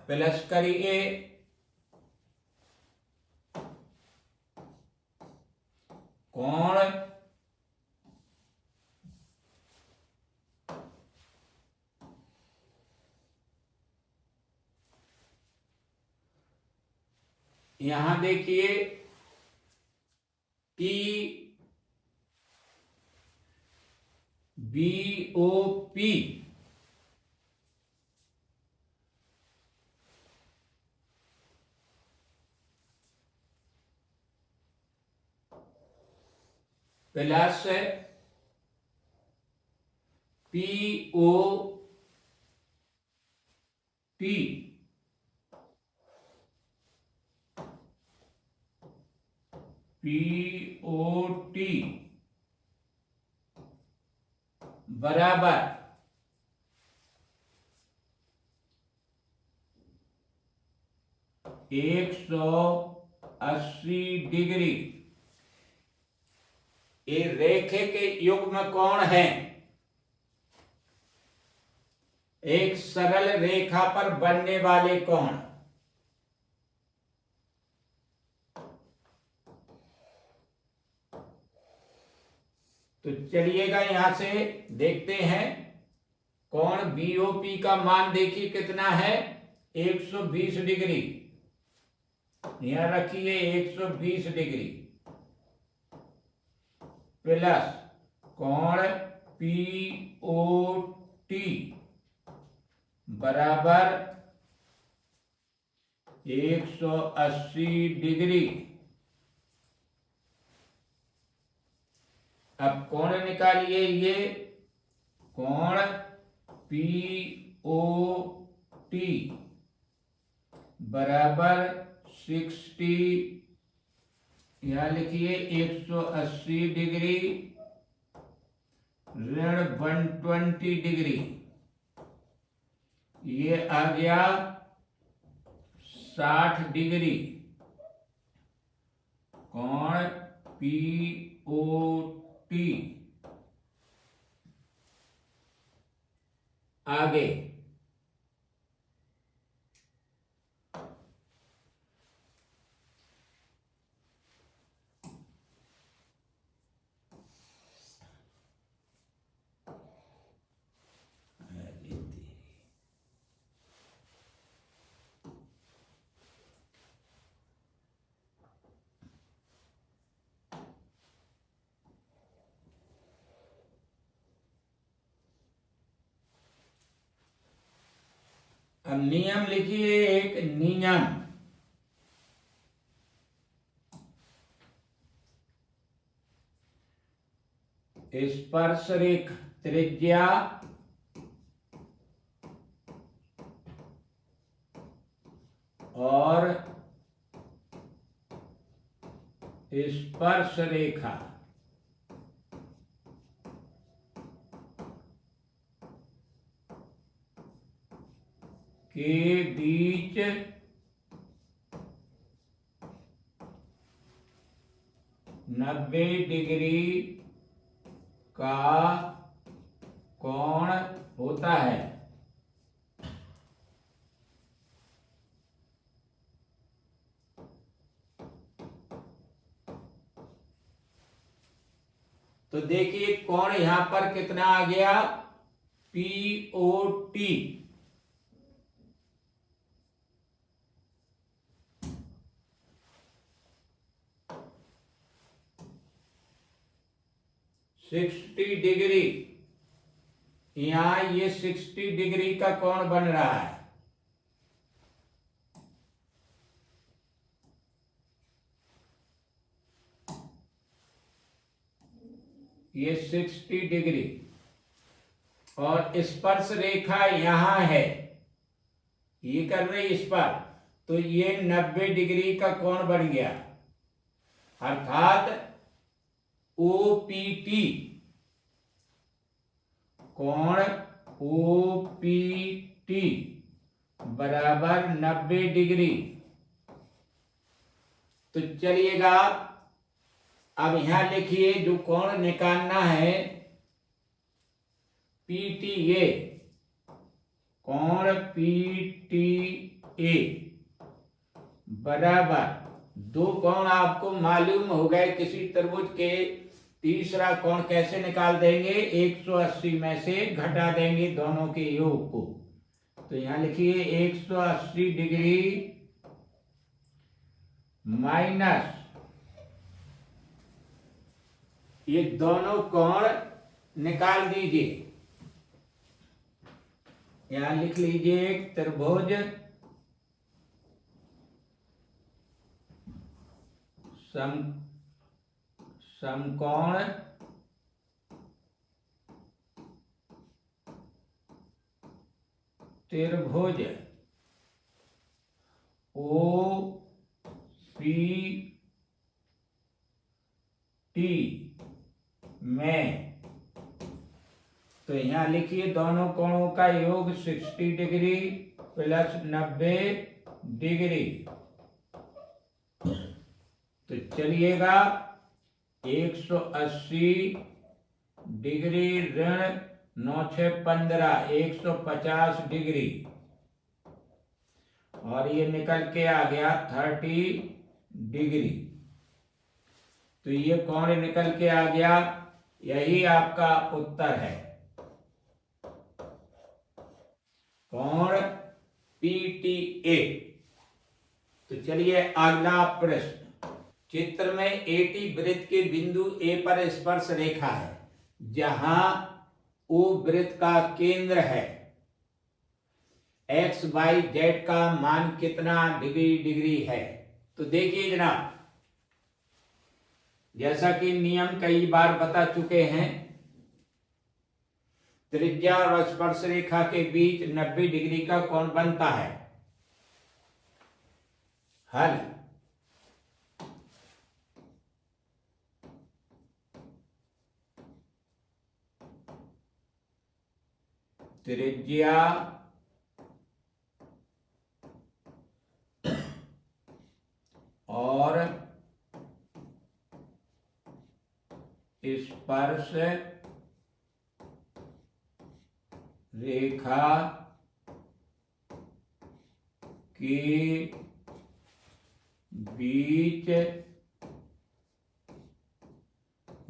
A: प्लस करिए कोण यहां देखिए कि BOP प्लस POT बराबर 180 डिग्री। ये रेखे के युग्म कोण है। एक सरल रेखा पर बनने वाले कोण। तो चलिएगा यहां से देखते हैं कोण BOP का मान देखिए कितना है, 120 डिग्री। यहां रखिए 120 डिग्री प्लस कोण POT बराबर 180 डिग्री। अब कोण निकालिए, ये कोण POT बराबर 60, यहां लिखिए 180 डिग्री ऋण 120 डिग्री। ये आ गया 60 डिग्री। कोण POT आगे अब नियम लिखिए, एक नियम। स्पर्श रेखा त्रिज्या और स्पर्श रेखा के बीच 90 डिग्री का कोण होता है। तो देखिए कोण यहां पर कितना आ गया, POT। सिक्सटी डिग्री, यहां ये 60 डिग्री का कोण बन रहा है। ये 60 डिग्री और स्पर्श रेखा यहां है, ये कर रही इस पर, तो ये 90 डिग्री का कोण बन गया, अर्थात OPT कोण OPT बराबर 90 डिग्री। तो चलिएगा अब यहां लिखिए जो कोण निकालना है, PTA, कोण PTA बराबर, दो कोण आपको मालूम हो गए किसी त्रिभुज के, तीसरा कोण कैसे निकाल देंगे, 180 में से घटा देंगे दोनों के योग को। तो यहां लिखिए 180 डिग्री माइनस ये दोनों कोण निकाल दीजिए। यहां लिख लीजिए त्रिभुज समकोण त्रिभुज OPT में, तो यहां लिखिए दोनों कोणों का योग 60 डिग्री प्लस 90 डिग्री। तो चलिएगा 180 डिग्री ऋण 9 6 15, 150 डिग्री, और ये निकल के आ गया 30 डिग्री। तो ये कोण निकल के आ गया, यही आपका उत्तर है, कोण PTA। तो चलिए अगला प्रश्न। चित्र में AT वृत्त के बिंदु A पर स्पर्श रेखा है, जहां O वृत्त का केंद्र है। X Y Z का मान कितना डिग्री है। तो देखिए जनाब, जैसा कि नियम कई बार बता चुके हैं, त्रिज्या और स्पर्श रेखा के बीच 90 डिग्री का कोण बनता है। हल, त्रिज्या और स्पर्श रेखा के बीच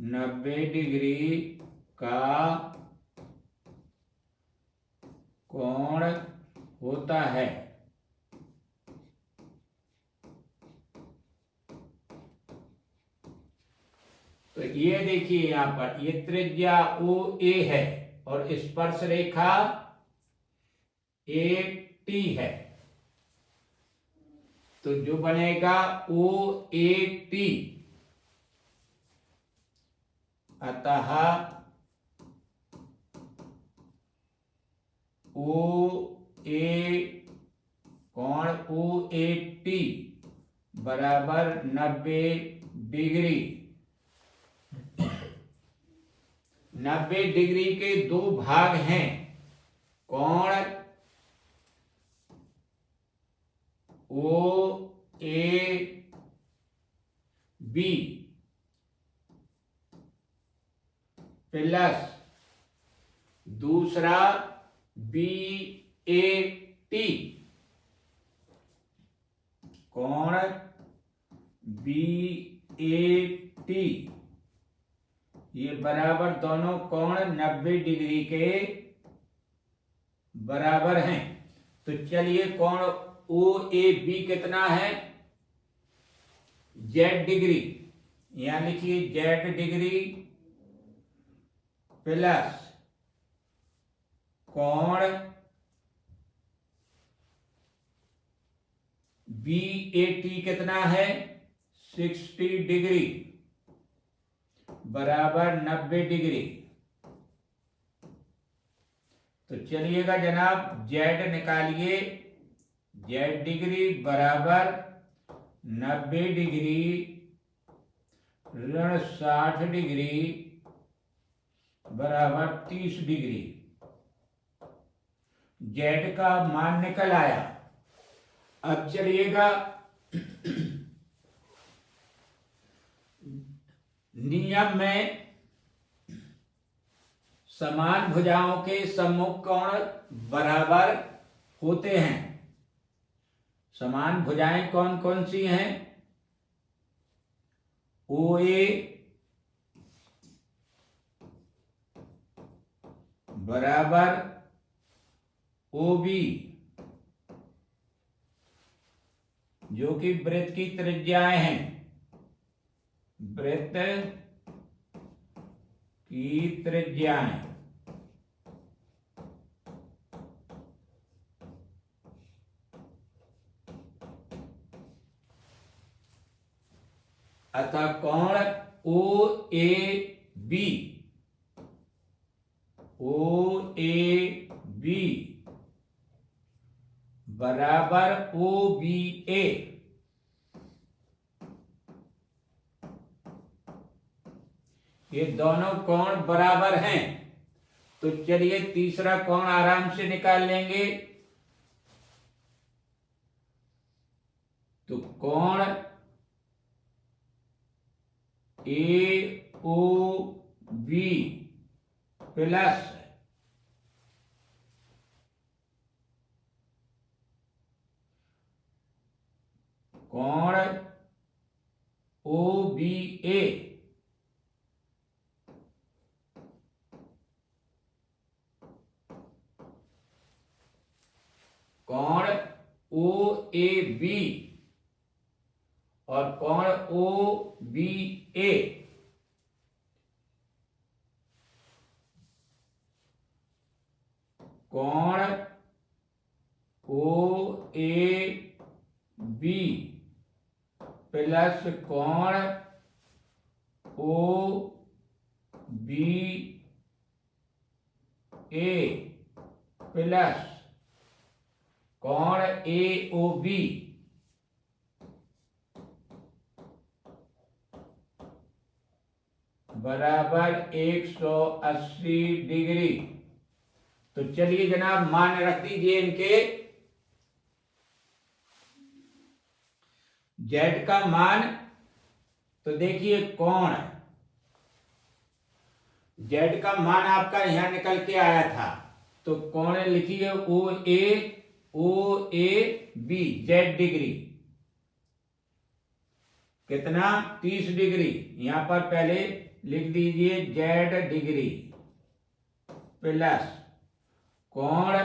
A: 90 डिग्री का कोण होता है। तो ये देखिए यहां पर ये त्रिज्या OA है और स्पर्श रेखा टी है, तो जो बनेगा ओ ए टी, अतः ओ ए कोण ओ ए टी बराबर 90 डिग्री। 90 डिग्री के दो भाग हैं, कोण ओ ए बी प्लस दूसरा बी ए टी, कोण बी ए टी, ये बराबर दोनों कोण 90 डिग्री के बराबर हैं। तो चलिए कोण ओ ए बी कितना है, जेड डिग्री, यहां लिखिए जेड डिग्री प्लस कोण बी ए टी कितना है 60 डिग्री बराबर 90 डिग्री। तो चलिएगा जनाब जेड निकालिए, जेड डिग्री बराबर 90 डिग्री ऋण 60 डिग्री बराबर 30 डिग्री। जेड का मान निकल आया। अब चलिएगा नियम में समान भुजाओं के सम्मुख कोण बराबर होते हैं। समान भुजाएं कौन कौन सी हैं, ओ ए बराबर ओ बी, जो कि वृत्त की त्रिज्याएं हैं, वृत्त की त्रिज्याएं। अतः कोण O A B, O A B बराबर ओ बी ए, ये दोनों कोण बराबर हैं। तो चलिए तीसरा कोण आराम से निकाल लेंगे। तो कोण ए ओ बी प्लस कोण ओ बी ए कोण ओ ए बी और कोण ओ बी ए कोण ओ ए बी प्लस कोण ओ बी ए प्लस कोण ए ओ बी बराबर 180 डिग्री। तो चलिए जनाब मान रख दीजिए इनके। जेड का मान, तो देखिए कोण जेड का मान आपका यहां निकल के आया था, तो कोण लिखिए ओ ए बी, जेड डिग्री कितना 30 डिग्री, यहां पर पहले लिख दीजिए जेड डिग्री प्लस कोण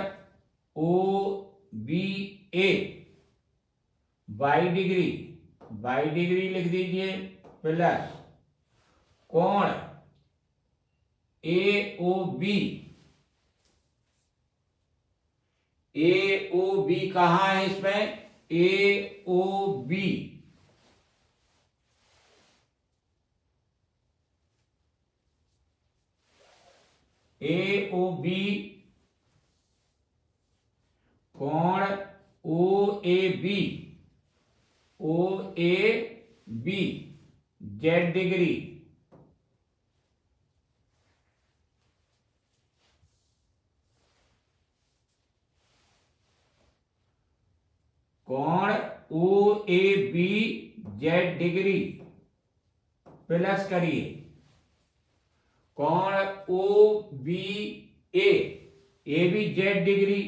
A: ओ बी ए वाई डिग्री लिख दीजिए प्लस कोण A O B A O B कहाँ है इसमें? ए ओ बी, ए ओ बी कोण O A B, O A B Z degree, कोण O A B Z degree plus करिए कोण O B A B Z degree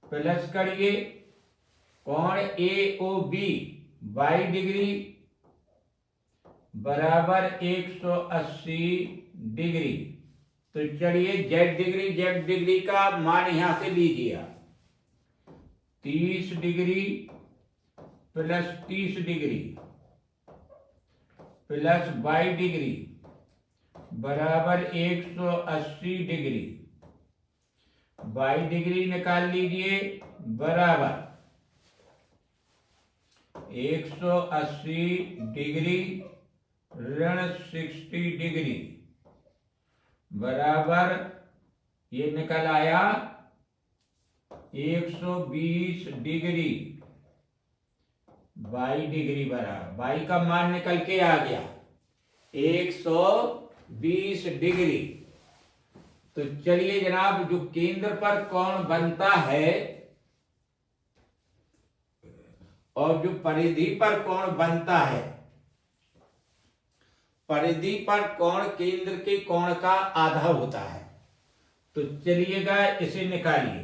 A: plus करिए कोण A O B Y degree बराबर 180 डिग्री। तो चलिए Z degree का मान यहां से लीजिए आप 30 degree plus 30 degree plus 22 degree बराबर 180 डिग्री। 22 डिग्री निकाल लीजिए बराबर 180 डिग्री ऋण 60 डिग्री बराबर ये निकल आया 120 डिग्री। 22 डिग्री बराबर 22 का मान निकल के आ गया 120 डिग्री। तो चलिए जनाब, जो केंद्र पर कोण बनता है और जो परिधि पर कोण बनता है, परिधि पर कोण केंद्र के कोण का आधा होता है। तो चलिएगा इसे निकालिए।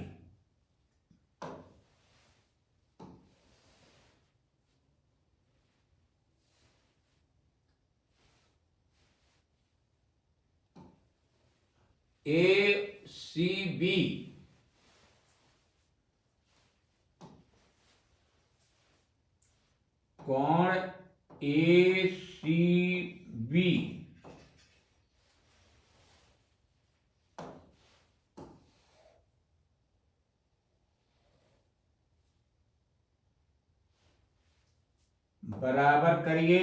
A: ए सी बी कोण ए सी बी बराबर करिए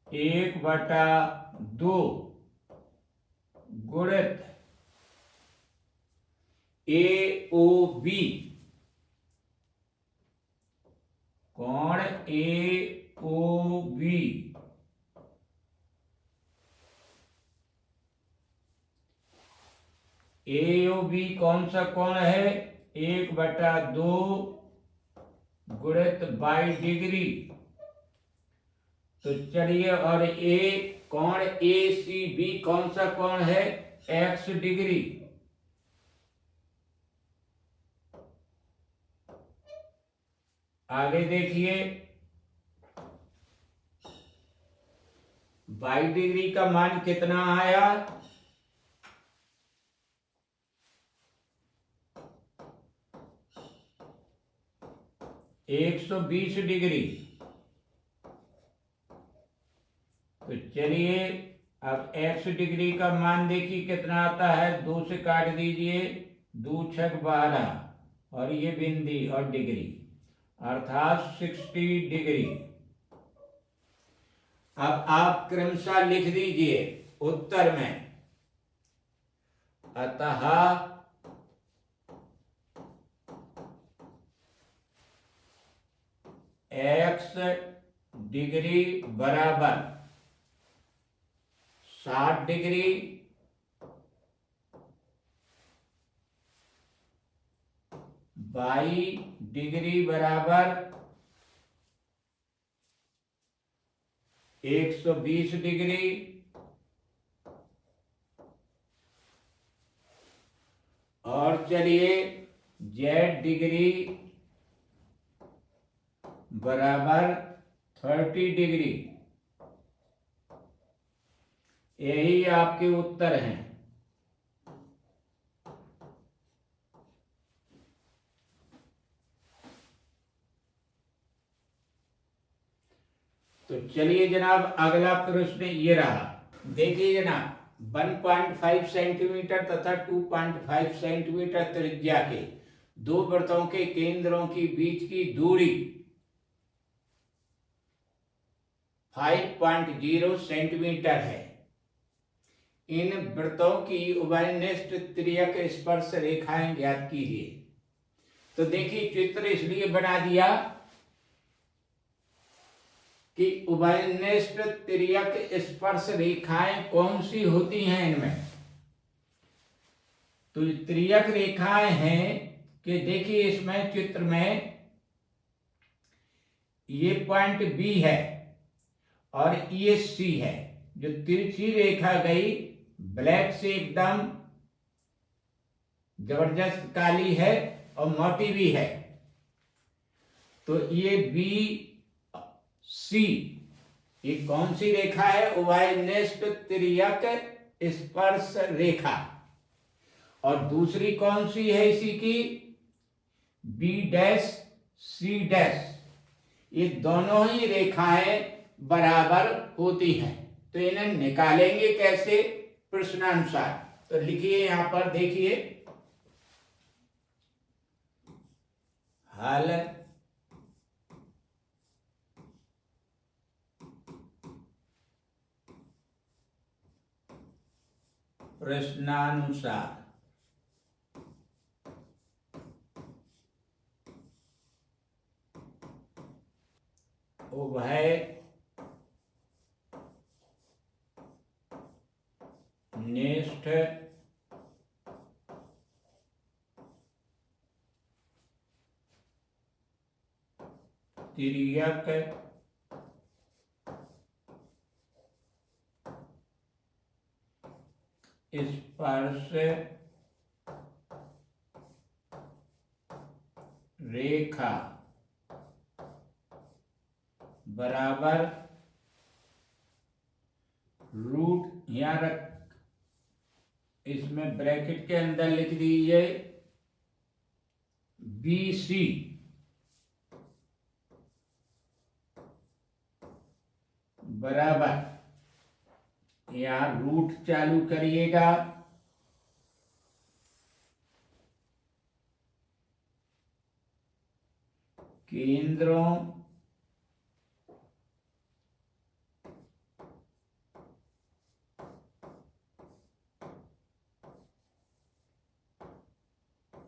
A: 1/2 गुणित ए ओ बी कोण A O B A O B कौन सा कोण है? 1/2 गुणित 22 डिग्री। तो चलिए, और ए कोण ए सी बी कौन सा कोण है? x degree. आगे देखिए 22 डिग्री का मान कितना आया? 120 डिग्री। तो चलिए अब x डिग्री का मान देखिए कितना आता है। 2 से काट दीजिए, 2 छक 12 और ये बिंदी और डिग्री अर्थात 60 डिग्री। अब आप क्रमशः लिख दीजिए उत्तर में, अतः x डिग्री बराबर 60 डिग्री बाई डिग्री बराबर 120 डिग्री और चलिए z डिग्री बराबर 30 डिग्री। यही आपके उत्तर हैं। तो चलिए जनाब, अगला प्रश्न ये रहा। देखिए जनाब, 1.5 सेंटीमीटर तथा 2.5 सेंटीमीटर त्रिज्या के दो वृत्तों के केंद्रों के बीच की दूरी 5.0 सेंटीमीटर है। इन वृत्तों की उभयनिष्ठ तिर्यक स्पर्श रेखाएं ज्ञात कीजिए। तो देखिए, चित्र इसलिए बना दिया कि उभयनिष्ठ तिर्यक स्पर्श रेखाएं कौन सी होती हैं इनमें। तो तिर्यक रेखाएं हैं कि देखिए इसमें चित्र में ये पॉइंट बी है और ये सी है। जो तिरछी रेखा गई ब्लैक से एकदम जबरदस्त काली है और मोटी भी है। तो ये बी सी, ये कौन सी रेखा है? उभयनिष्ठ तिर्यक स्पर्श रेखा। और दूसरी कौन सी है इसी की? B dash C dash. ये दोनों ही रेखाएं बराबर होती हैं। तो इन्हें निकालेंगे कैसे? प्रश्नानुसार। तो लिखिए यहां पर, देखिए हल। प्रश्नानुसार उभय निष्ठ तिर्यक स्पर्श रेखा बराबर रूट, यहां रख, इसमें ब्रैकेट के अंदर लिख दीजिए बी सी बराबर, यहां रूट चालू करिएगा केंद्रों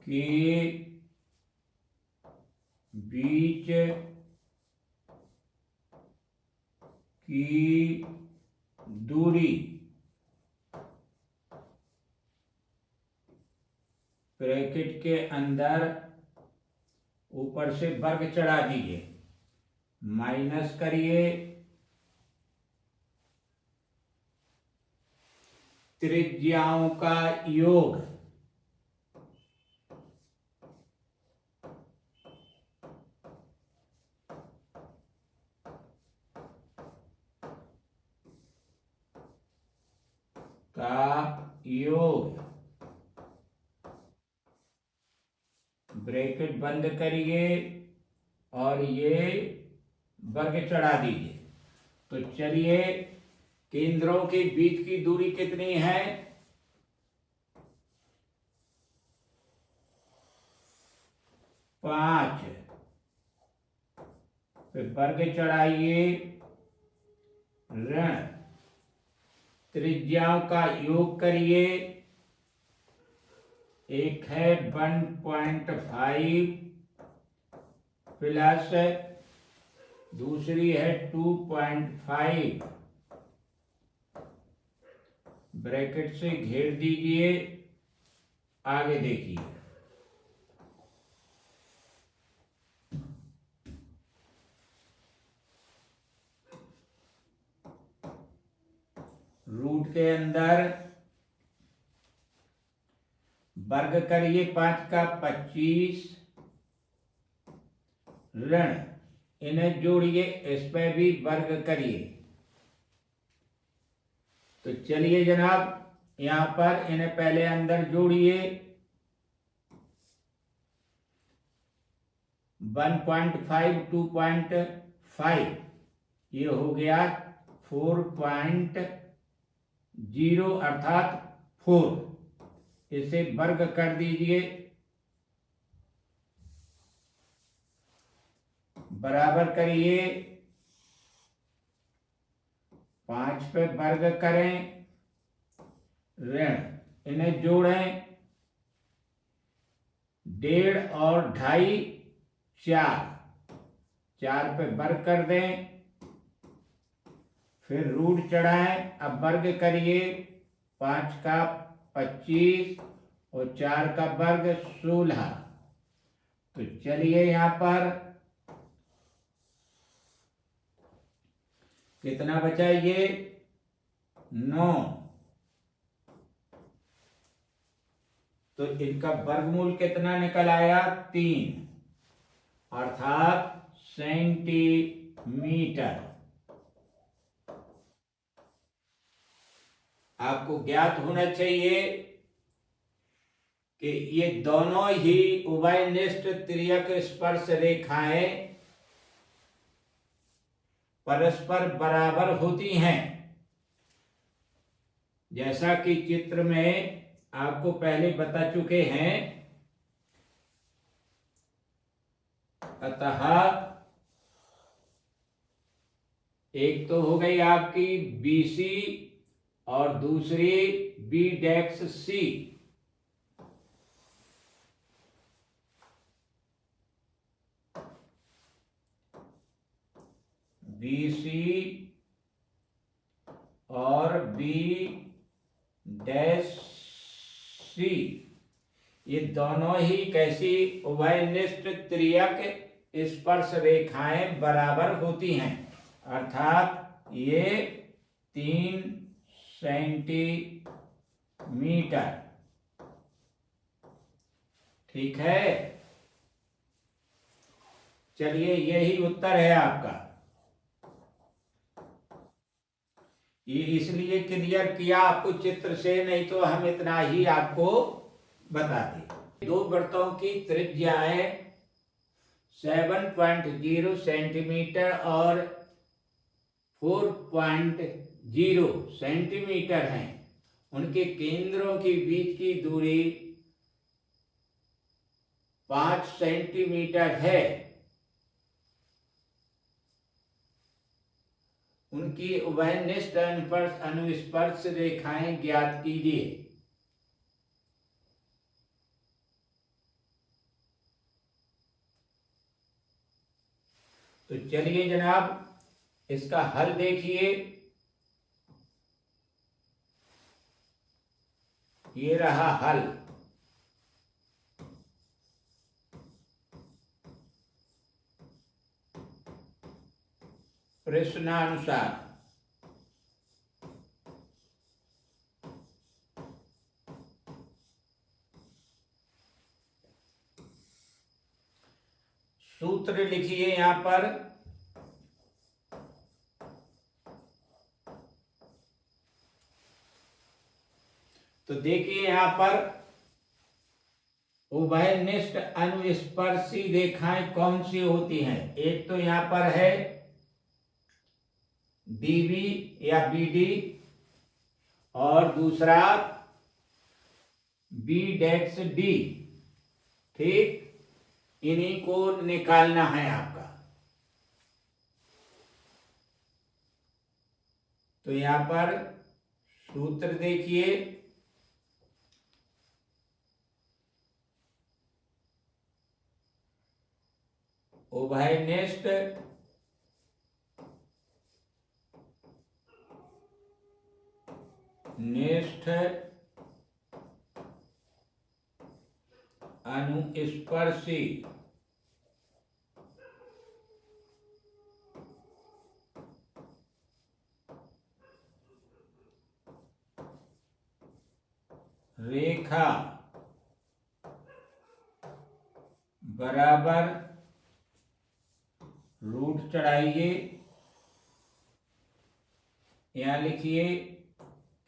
A: के बीच की दूरी ब्रैकेट के अंदर ऊपर से वर्ग चढ़ा दीजिए, माइनस करिए त्रिज्याओं का योग ब्रैकेट बंद करिए और ये वर्ग चढ़ा दीजिए। तो चलिए, केंद्रों के बीच की दूरी कितनी है? 5। फिर वर्ग चढ़ाइए, ऋण त्रिज्याओं का योग करिए। एक है 1.5 प्लस दूसरी है 2.5, ब्रैकेट से घेर दीजिए। आगे देखिए, रूट के अंदर वर्ग करिए 5 का 25, ऋण इन्हें जोड़िए, इस पे भी वर्ग करिए। तो चलिए जनाब, यहां पर इन्हें पहले अंदर जोड़िए। 1.5 2.5, ये हो गया 4.0 अर्थात 4। इसे वर्ग कर दीजिए, बराबर करिए 5 पे वर्ग करें, ऋण, इन्हें जोड़ें, 1.5 और 2.5 4 पे वर्ग कर दें, फिर रूट चढ़ाएं, अब वर्ग करिए, 5 का 25 और 4 का वर्ग 16। तो चलिए यहां पर कितना बचा, ये 9। तो इनका वर्गमूल कितना निकल आया, 3 अर्थात सेंटीमीटर। आपको ज्ञात होना चाहिए कि ये दोनों ही उभयनिष्ठ तिर्यक स्पर्श रेखाएं परस्पर बराबर होती हैं, जैसा कि चित्र में आपको पहले बता चुके हैं। अतः एक तो हो गई आपकी BC और दूसरी BC। BC और BC ये दोनों ही कैसी उभयनिष्ठ तिर्यक स्पर्श रेखाएं बराबर होती हैं, अर्थात ये 3 सेंटीमीटर। ठीक है, चलिए यही उत्तर है आपका। ये इसलिए क्लियर किया आपको चित्र से, नहीं तो हम इतना ही आपको बता दें। दो वृत्तों की त्रिज्याएं 7.0 सेंटीमीटर और 4.0 सेंटीमीटर हैं। उनके केंद्रों के बीच की दूरी 5 सेंटीमीटर है। उनकी उभयनिष्ठ अनुस्पर्श रेखाएं ज्ञात कीजिए। तो चलिए जनाब, इसका हल देखिए। ये रहा हल। प्रश्नानुसार सूत्र लिखिए यहां पर। तो देखिए यहां पर उभयनिष्ठ अनुस्पर्शी रेखाएं कौन सी होती हैं। एक तो यहां पर है BB या BD और दूसरा BD। ठीक, इन्हीं को निकालना है आपका। तो यहां पर सूत्र देखिए। उभयनिष्ठ अनुस्पर्शी रेखा बराबर रूट चढ़ाइए। यहां लिखिए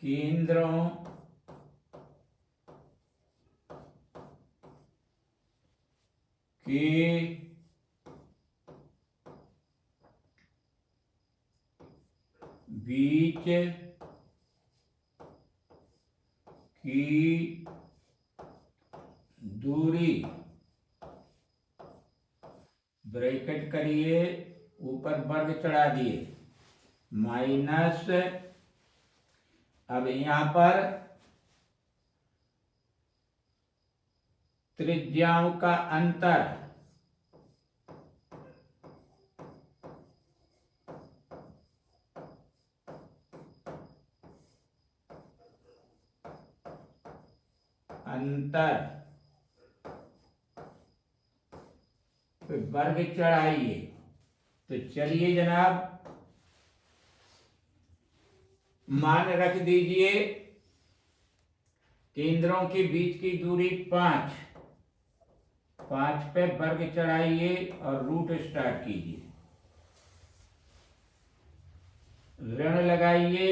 A: केंद्रों के बीच की दूरी, ब्रैकेट करिए, ऊपर वर्ग चढ़ा दिए, माइनस, अब यहां पर त्रिज्याओं का अंतर, फिर वर्ग चढ़ाइए। तो चलिए जनाब, मान रख दीजिए, केंद्रों के बीच की दूरी 5 पे वर्ग चढ़ाइए और रूट स्टार्ट कीजिए, ऋण लगाइए,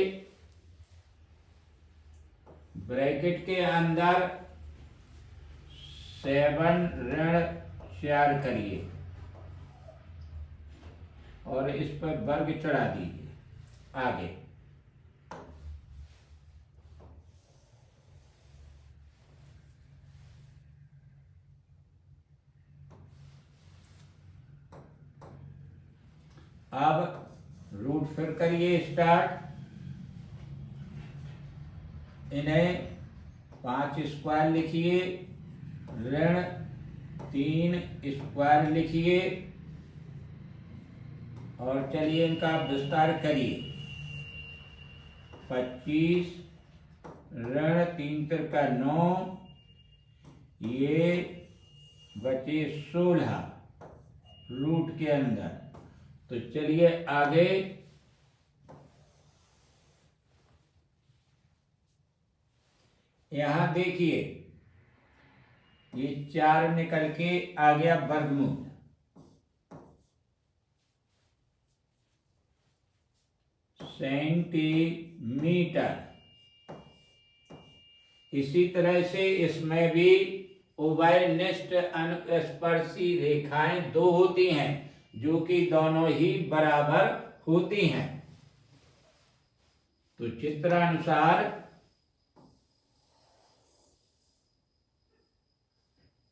A: ब्रैकेट के अंदर 7 ऋण 4 करिए और इस पर वर्ग चढ़ा दीजिए। आगे अब रूट फिर करिए स्टार्ट, इन्हें 5 स्क्वायर लिखिए, ऋण 3 स्क्वायर लिखिए और चलिए इनका विस्तार करिए। 25 ऋण 3 तिरका 9, ये बचे 16 रूट के अंदर। तो चलिए आगे, यहां देखिए, ये 4 निकल के आ गया वर्गमूल, सेंटीमीटर। इसी तरह से इसमें भी उभयनिष्ठ अनुस्पर्शी रेखाएं 2 होती हैं, जो कि दोनों ही बराबर होती हैं। तो चित्रानुसार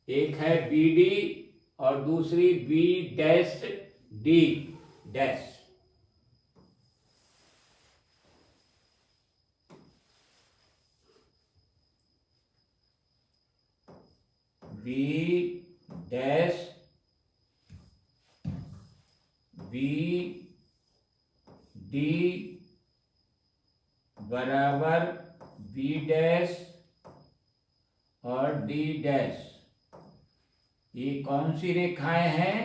A: एक है BD और दूसरी B'D डैश। B' BD बराबर B' और D'। ये कौन सी रेखाएं हैं?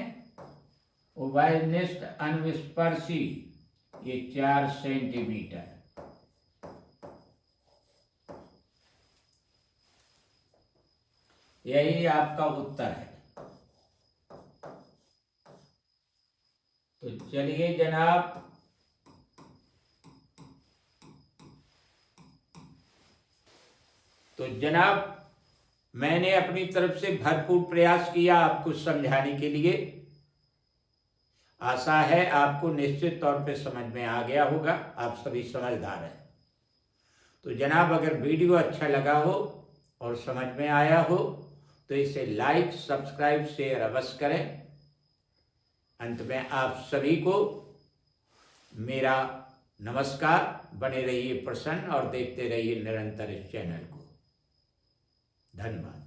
A: उभयनिष्ठ अनुस्पर्शी, ये 4 सेंटीमीटर। यही आपका उत्तर है। तो चलिए जनाब, मैंने अपनी तरफ से भरपूर प्रयास किया आपको समझाने के लिए। आशा है आपको निश्चित तौर पे समझ में आ गया होगा, आप सभी समझदार हैं। तो जनाब, अगर वीडियो अच्छा लगा हो और समझ में आया हो तो इसे लाइक, सब्सक्राइब, शेयर अवश्य करें। अंत में आप सभी को मेरा नमस्कार। बने रहिए प्रसन्न और देखते रहिए निरंतर इस चैनल को। धन्यवाद।